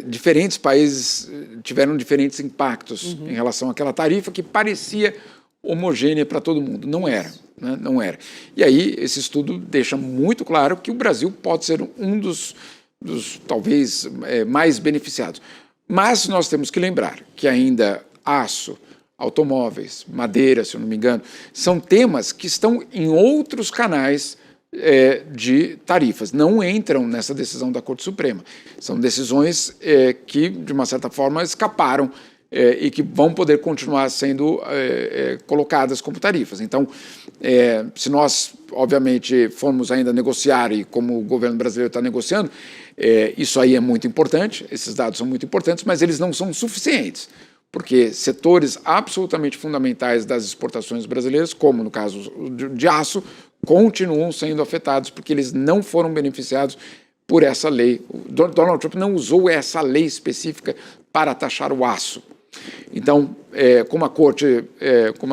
diferentes países tiveram diferentes impactos em relação àquela tarifa que parecia homogênea para todo mundo. Não era, né? Não era. E aí, esse estudo deixa muito claro que o Brasil pode ser um dos talvez, mais beneficiados. Mas nós temos que lembrar que ainda aço, automóveis, madeira, se eu não me engano, são temas que estão em outros canais de tarifas, não entram nessa decisão da Corte Suprema. São decisões que, de uma certa forma, escaparam e que vão poder continuar sendo colocadas como tarifas. Então, se nós, obviamente, formos ainda negociar, e como o governo brasileiro está negociando, isso aí é muito importante, esses dados são muito importantes, mas eles não são suficientes, porque setores absolutamente fundamentais das exportações brasileiras, como no caso de aço, continuam sendo afetados porque eles não foram beneficiados por essa lei. O Donald Trump não usou essa lei específica para taxar o aço. Então, como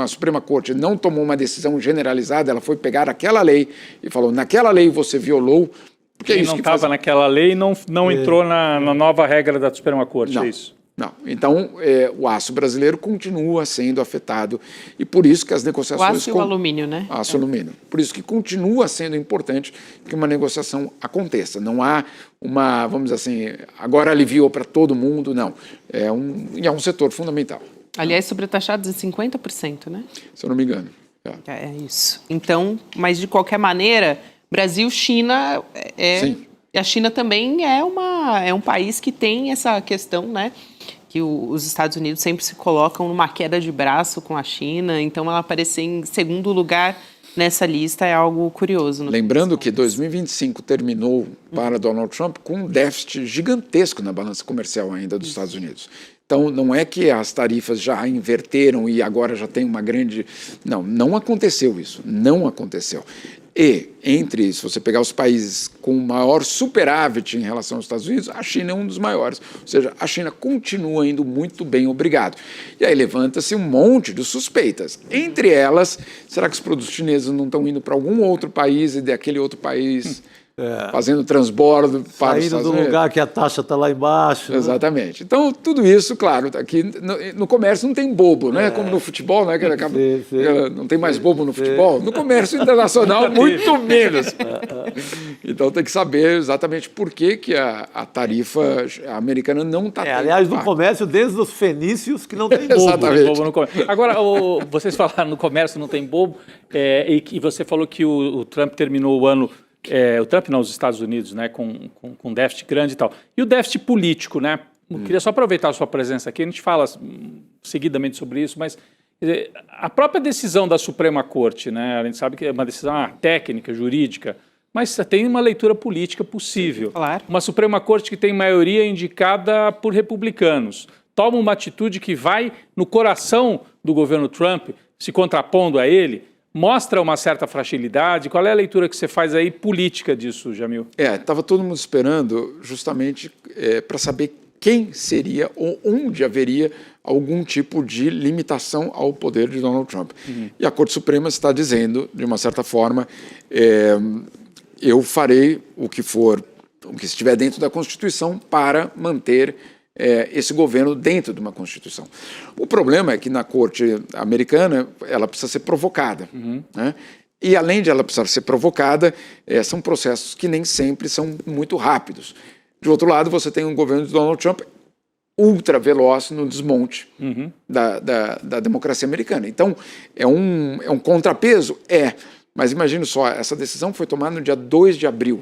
a Suprema Corte não tomou uma decisão generalizada, ela foi pegar aquela lei e falou, naquela lei você violou. Porque quem não estava naquela lei não entrou na nova regra da Suprema Corte, não. É isso? Não. Então, o aço brasileiro continua sendo afetado e por isso que as negociações... O aço e o alumínio, né? Aço e alumínio. Por isso que continua sendo importante que uma negociação aconteça. Não há uma, vamos dizer assim, agora aliviou para todo mundo, não. É um setor fundamental. Aliás, sobretaxados em 50%, né? Se eu não me engano. É isso. Então, mas de qualquer maneira, Brasil, China... Sim. E a China também é um país que tem essa questão, né? Que os Estados Unidos sempre se colocam numa queda de braço com a China, então ela aparecer em segundo lugar nessa lista é algo curioso. Lembrando que 2025 terminou para Donald Trump com um déficit gigantesco na balança comercial ainda dos Estados Unidos. Então, não é que as tarifas já inverteram e agora já tem uma grande... Não aconteceu isso, não aconteceu. E, se você pegar os países com maior superávit em relação aos Estados Unidos, a China é um dos maiores. Ou seja, a China continua indo muito bem, obrigado. E aí levanta-se um monte de suspeitas. Entre elas, será que os produtos chineses não estão indo para algum outro país e daquele outro país... fazendo transbordo para os Estados Unidos. Saindo do lugar que a taxa está lá embaixo. Exatamente. Né? Então, tudo isso, claro, aqui no comércio não tem bobo, né? Como no futebol, né? Que acaba, não tem mais bobo no futebol. No comércio internacional, muito menos. Então, tem que saber exatamente por que a tarifa americana não está... aliás, no comércio, desde os fenícios, que não tem bobo. Exatamente. Bobo no comércio. Agora, vocês falaram no comércio não tem bobo, e você falou que o Trump terminou o ano... o Trump não, os Estados Unidos, né, com déficit grande e tal. E o déficit político, né? Eu queria só aproveitar a sua presença aqui, a gente fala seguidamente sobre isso, mas a própria decisão da Suprema Corte, né, a gente sabe que é uma decisão técnica, jurídica, mas tem uma leitura política possível. Claro. Uma Suprema Corte que tem maioria indicada por republicanos, toma uma atitude que vai no coração do governo Trump, se contrapondo a ele, mostra uma certa fragilidade. Qual é a leitura que você faz aí política disso, Jamil? Estava todo mundo esperando justamente para saber quem seria ou onde haveria algum tipo de limitação ao poder de Donald Trump. E a Corte Suprema está dizendo, de uma certa forma, eu farei o que estiver dentro da Constituição para manter esse governo dentro de uma Constituição. O problema é que na Corte americana ela precisa ser provocada. Né? E além de ela precisar ser provocada, são processos que nem sempre são muito rápidos. De outro lado, você tem um governo de Donald Trump ultra veloz no desmonte da democracia americana. Então, é um contrapeso? Mas imagine só, essa decisão foi tomada no dia 2 de abril.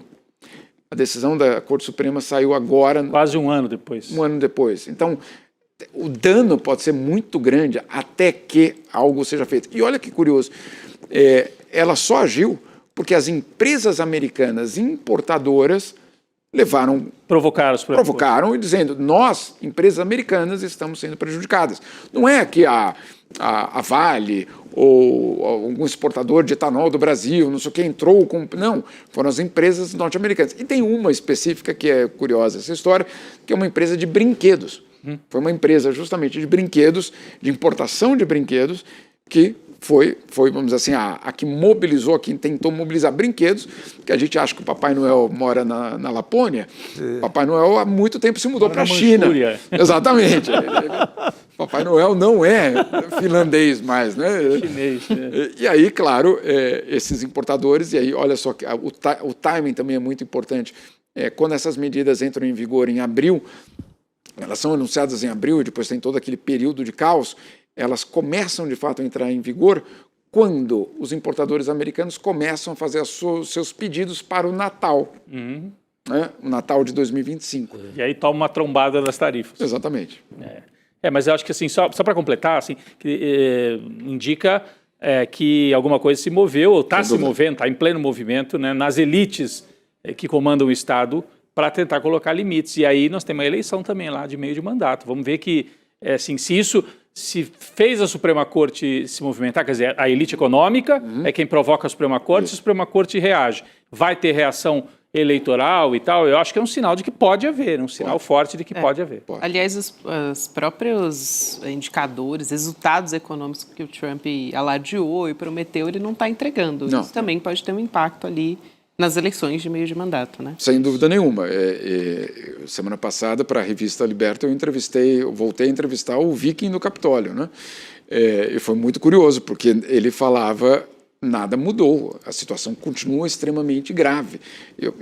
A decisão da Corte Suprema saiu agora... Quase um ano depois. Um ano depois. Então, o dano pode ser muito grande até que algo seja feito. E olha que curioso, ela só agiu porque as empresas americanas importadoras provocaram e dizendo, nós, empresas americanas, estamos sendo prejudicadas. Não é que a Vale ou algum exportador de etanol do Brasil, não sei o que, entrou com... Não, foram as empresas norte-americanas. E tem uma específica que é curiosa essa história, que é uma empresa de brinquedos. Foi uma empresa justamente de brinquedos, de importação de brinquedos, que foi, vamos dizer assim, a que mobilizou, quem tentou mobilizar brinquedos, que a gente acha que o Papai Noel mora na Lapônia. Papai Noel há muito tempo se mudou para a China. Exatamente. Papai Noel não é finlandês mais, né? Chinês. E aí, claro, esses importadores, e aí, olha só, o timing também é muito importante. Quando essas medidas entram em vigor em abril, elas são anunciadas em abril e depois tem todo aquele período de caos, elas começam de fato a entrar em vigor quando os importadores americanos começam a fazer os seus pedidos para o Natal, né? O Natal de 2025. E aí toma uma trombada das tarifas. Exatamente. Mas eu acho que assim, só para completar, assim, indica que alguma coisa se moveu, ou está se movendo, está em pleno movimento, né, nas elites que comandam o Estado, para tentar colocar limites. E aí nós temos uma eleição também lá de meio de mandato. Vamos ver que, assim, se fez a Suprema Corte se movimentar, quer dizer, a elite econômica é quem provoca a Suprema Corte, e a Suprema Corte reage. Vai ter reação eleitoral e tal, eu acho que é um sinal de que pode haver, um sinal forte de que pode haver. Aliás, os próprios indicadores, resultados econômicos que o Trump alardeou e prometeu, ele não está entregando. Não. Isso também pode ter um impacto ali nas eleições de meio de mandato, né? Sem dúvida nenhuma. Semana passada, para a revista Liberta, eu voltei a entrevistar o Viking do Capitólio, né? E foi muito curioso, porque ele falava, nada mudou, a situação continua extremamente grave,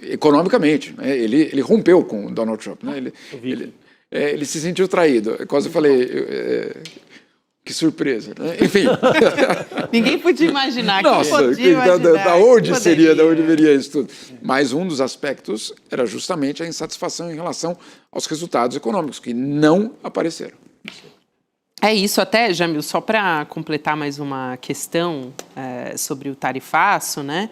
economicamente, né? Ele rompeu com o Donald Trump, né? Ele se sentiu traído. Quase eu falei... Que surpresa, né? Enfim. Ninguém podia imaginar. Da onde viria isso tudo? Mas um dos aspectos era justamente a insatisfação em relação aos resultados econômicos, que não apareceram. É isso até, Jamil, só para completar mais uma questão sobre o tarifaço, né?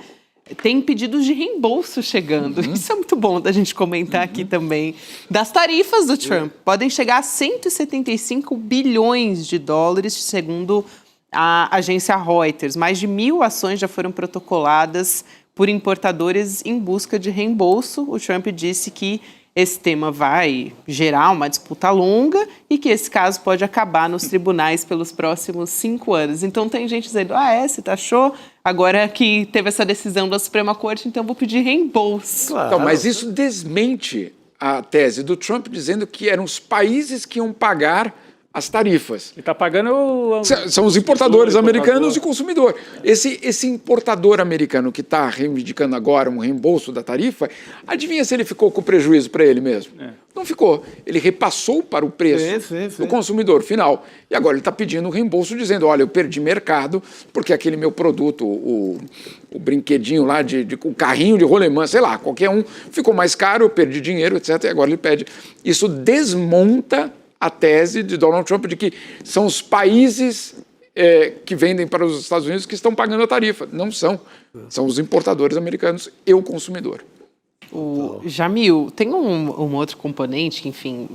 Tem pedidos de reembolso chegando. Isso é muito bom da gente comentar aqui também. Das tarifas do Trump. Podem chegar a 175 bilhões de dólares, segundo a agência Reuters. Mais de 1.000 ações já foram protocoladas por importadores em busca de reembolso. O Trump disse que esse tema vai gerar uma disputa longa e que esse caso pode acabar nos tribunais pelos próximos 5 anos. Então tem gente dizendo, você taxou, agora que teve essa decisão da Suprema Corte, então vou pedir reembolso. Claro. Então, mas isso desmente a tese do Trump dizendo que eram os países que iam pagar as tarifas. E está pagando... São os importadores americanos e o consumidor. Esse importador americano que está reivindicando agora um reembolso da tarifa, adivinha se ele ficou com prejuízo para ele mesmo? Não ficou. Ele repassou para o preço do consumidor final. E agora ele está pedindo um reembolso, dizendo, olha, eu perdi mercado porque aquele meu produto, o brinquedinho lá, o carrinho de rolemã, sei lá, qualquer um, ficou mais caro, eu perdi dinheiro, etc. E agora ele pede. Isso desmonta a tese de Donald Trump de que são os países que vendem para os Estados Unidos que estão pagando a tarifa. Não são. São os importadores americanos e o consumidor. Jamil, tem um outro componente que, enfim,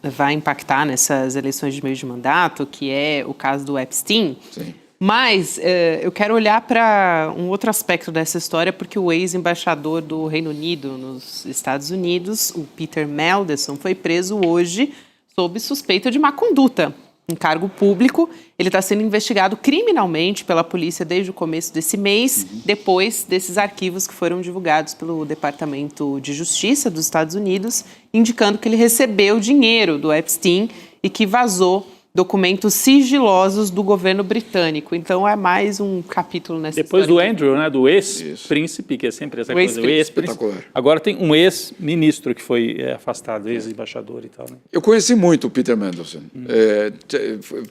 vai impactar nessas eleições de meio de mandato, que é o caso do Epstein. Sim. Mas eu quero olhar para um outro aspecto dessa história, porque o ex-embaixador do Reino Unido nos Estados Unidos, o Peter Mandelson, foi preso hoje sob suspeita de má conduta em cargo público. Ele está sendo investigado criminalmente pela polícia desde o começo desse mês, depois desses arquivos que foram divulgados pelo Departamento de Justiça dos Estados Unidos, indicando que ele recebeu dinheiro do Epstein e que vazou documentos sigilosos do governo britânico. Então é mais um capítulo nessa Depois história. do Andrew, né, do ex-príncipe, que é sempre essa coisa, o ex-príncipe. Agora tem um ex-ministro que foi afastado, ex-embaixador e tal. Né? Eu conheci muito o Peter Mandelson.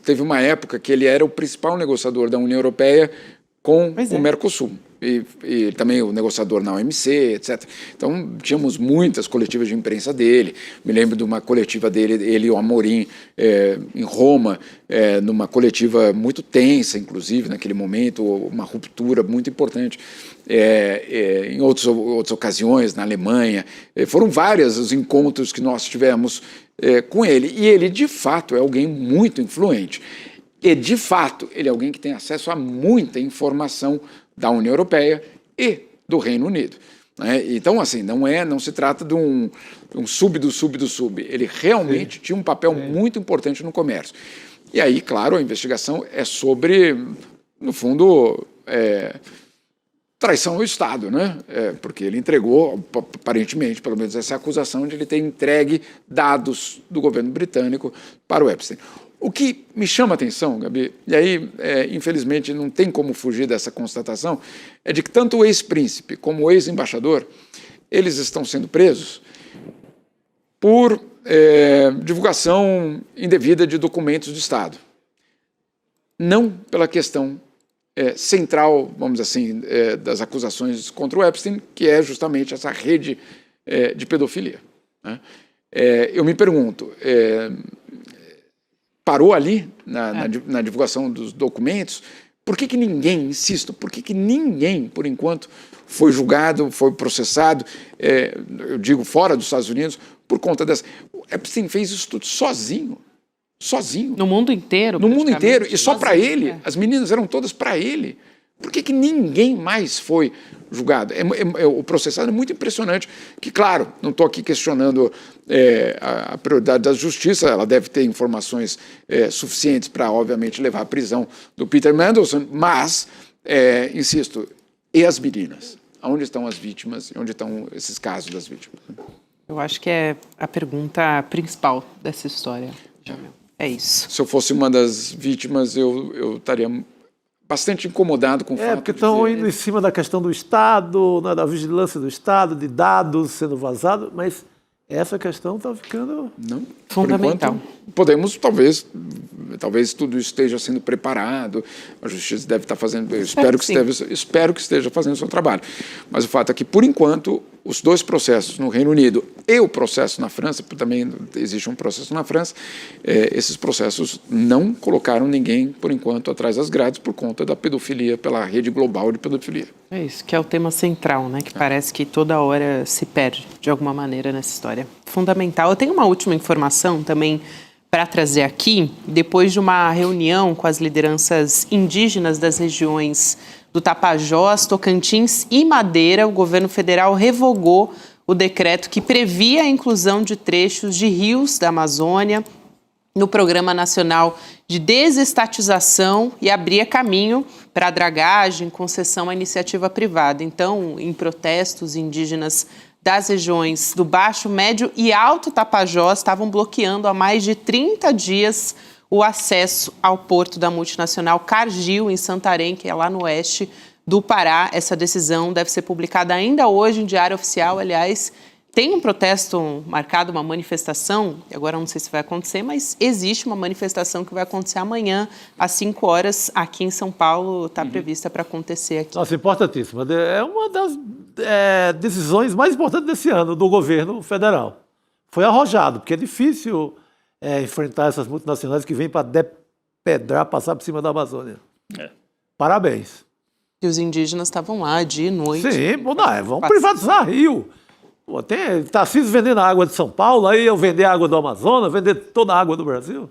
Teve uma época que ele era o principal negociador da União Europeia com o Mercosul. E também o negociador na OMC, etc. Então, tínhamos muitas coletivas de imprensa dele. Me lembro de uma coletiva dele, ele e o Amorim, em Roma, numa coletiva muito tensa, inclusive, naquele momento, uma ruptura muito importante. Em outras ocasiões, na Alemanha. Foram vários os encontros que nós tivemos com ele. E ele, de fato, é alguém muito influente. E, de fato, ele é alguém que tem acesso a muita informação da União Europeia e do Reino Unido. Né? Então, assim, não se trata de um sub do sub do sub. Ele realmente tinha um papel muito importante no comércio. E aí, claro, a investigação é sobre, no fundo, traição ao Estado, né? Porque ele entregou, aparentemente, pelo menos essa acusação de ele ter entregue dados do governo britânico para o Epstein. O que me chama a atenção, Gabi, e aí, infelizmente, não tem como fugir dessa constatação, é de que tanto o ex-príncipe como o ex-embaixador, eles estão sendo presos por divulgação indevida de documentos de Estado. Não pela questão central, vamos dizer assim, das acusações contra o Epstein, que é justamente essa rede de pedofilia. Né? Eu me pergunto... parou ali na divulgação dos documentos, por que ninguém, insisto, por que ninguém, por enquanto, foi julgado, foi processado, eu digo fora dos Estados Unidos, por conta dessa... O Epstein fez isso tudo sozinho. No mundo inteiro? No mundo inteiro, e só para ele. As meninas eram todas para ele. Por que ninguém mais foi julgado? O processado é muito impressionante, que, claro, não estou aqui questionando a prioridade da justiça, ela deve ter informações suficientes para, obviamente, levar à prisão do Peter Mandelson, mas, insisto, e as meninas? Onde estão as vítimas? Onde estão esses casos das vítimas? Eu acho que é a pergunta principal dessa história. É isso. Se eu fosse uma das vítimas, eu estaria... bastante incomodado com o fato porque estão indo em cima da questão do Estado, né, da vigilância do Estado, de dados sendo vazados, mas essa questão está ficando fundamental. Enquanto, podemos, talvez tudo isso esteja sendo preparado, a Justiça deve estar fazendo, eu espero que esteja fazendo o seu trabalho. Mas o fato é que, por enquanto, os dois processos no Reino Unido e o processo na França, também existe um processo na França, esses processos não colocaram ninguém, por enquanto, atrás das grades por conta da pedofilia, pela rede global de pedofilia. É isso, que é o tema central, né? Que parece que toda hora se perde, de alguma maneira, nessa história. Fundamental. Eu tenho uma última informação também para trazer aqui. Depois de uma reunião com as lideranças indígenas das regiões do Tapajós, Tocantins e Madeira, o governo federal revogou o decreto que previa a inclusão de trechos de rios da Amazônia no Programa Nacional de Desestatização e abria caminho para a dragagem, concessão à iniciativa privada. Então, em protestos, indígenas das regiões do Baixo, Médio e Alto Tapajós estavam bloqueando há mais de 30 dias o acesso ao porto da multinacional Cargill, em Santarém, que é lá no oeste do Pará. Essa decisão deve ser publicada ainda hoje em Diário Oficial. Aliás, tem um protesto marcado, uma manifestação, agora não sei se vai acontecer, mas existe uma manifestação que vai acontecer amanhã, às 5 horas, aqui em São Paulo, está prevista para acontecer aqui. Nossa, importantíssima. É uma das decisões mais importantes desse ano do governo federal. Foi arrojado, porque é difícil enfrentar essas multinacionais que vêm para depedrar, passar por cima da Amazônia. Parabéns. E os indígenas estavam lá dia e noite. Sim, vamos privatizar Rio. Pô, tem Tarcísio vendendo a água de São Paulo, aí eu vender a água do Amazonas, vender toda a água do Brasil.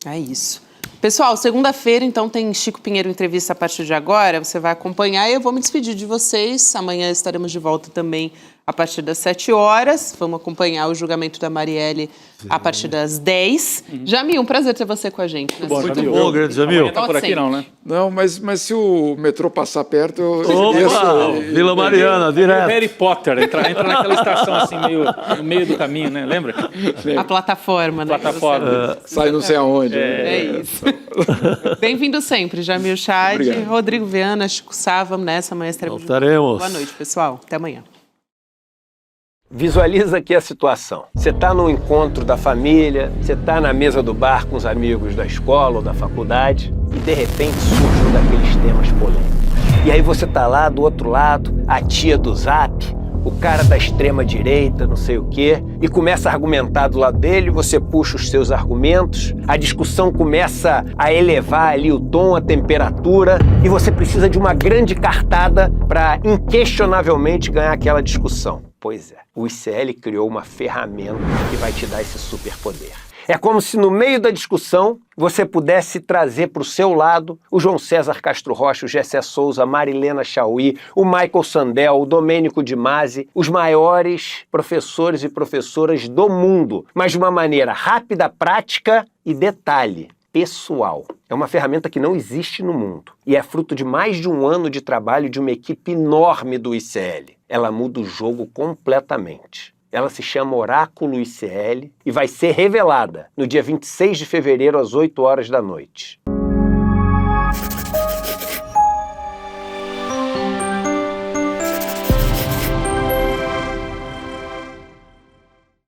É isso. Pessoal, segunda-feira, então, tem Chico Pinheiro Entrevista a partir de agora. Você vai acompanhar e eu vou me despedir de vocês. Amanhã estaremos de volta também a partir das 7 horas. Vamos acompanhar o julgamento da Marielle a partir das 10. Jamil, um prazer ter você com a gente. Muito bom, grande Jamil. Não tá por aqui não, né? Não, mas se o metrô passar perto, eu Opa, Vila Mariana, direto. Harry Potter, entra naquela estação assim, meio no meio do caminho, né? Lembra? A plataforma, né? Plataforma. Sai não sei aonde. É isso. Bem-vindo sempre, Jamil Chad, Obrigado. Rodrigo Viana, Chico Sá. Vamos nessa, amanhã estaremos juntos. Voltaremos. Boa noite, pessoal. Até amanhã. Visualiza aqui a situação. Você está no encontro da família, você está na mesa do bar com os amigos da escola ou da faculdade e de repente surge um daqueles temas polêmicos. E aí você está lá do outro lado, a tia do Zap, o cara da extrema direita, não sei o quê, e começa a argumentar do lado dele, você puxa os seus argumentos, a discussão começa a elevar ali o tom, a temperatura, e você precisa de uma grande cartada para inquestionavelmente ganhar aquela discussão. Pois é, o ICL criou uma ferramenta que vai te dar esse superpoder. É como se no meio da discussão você pudesse trazer para o seu lado o João César Castro Rocha, o Gessé Souza, a Marilena Chauí, o Michael Sandel, o Domênico de Masi, os maiores professores e professoras do mundo, mas de uma maneira rápida, prática e detalhe, pessoal. É uma ferramenta que não existe no mundo e é fruto de mais de um ano de trabalho de uma equipe enorme do ICL. Ela muda o jogo completamente. Ela se chama Oráculo ICL e vai ser revelada no dia 26 de fevereiro às 8 horas da noite.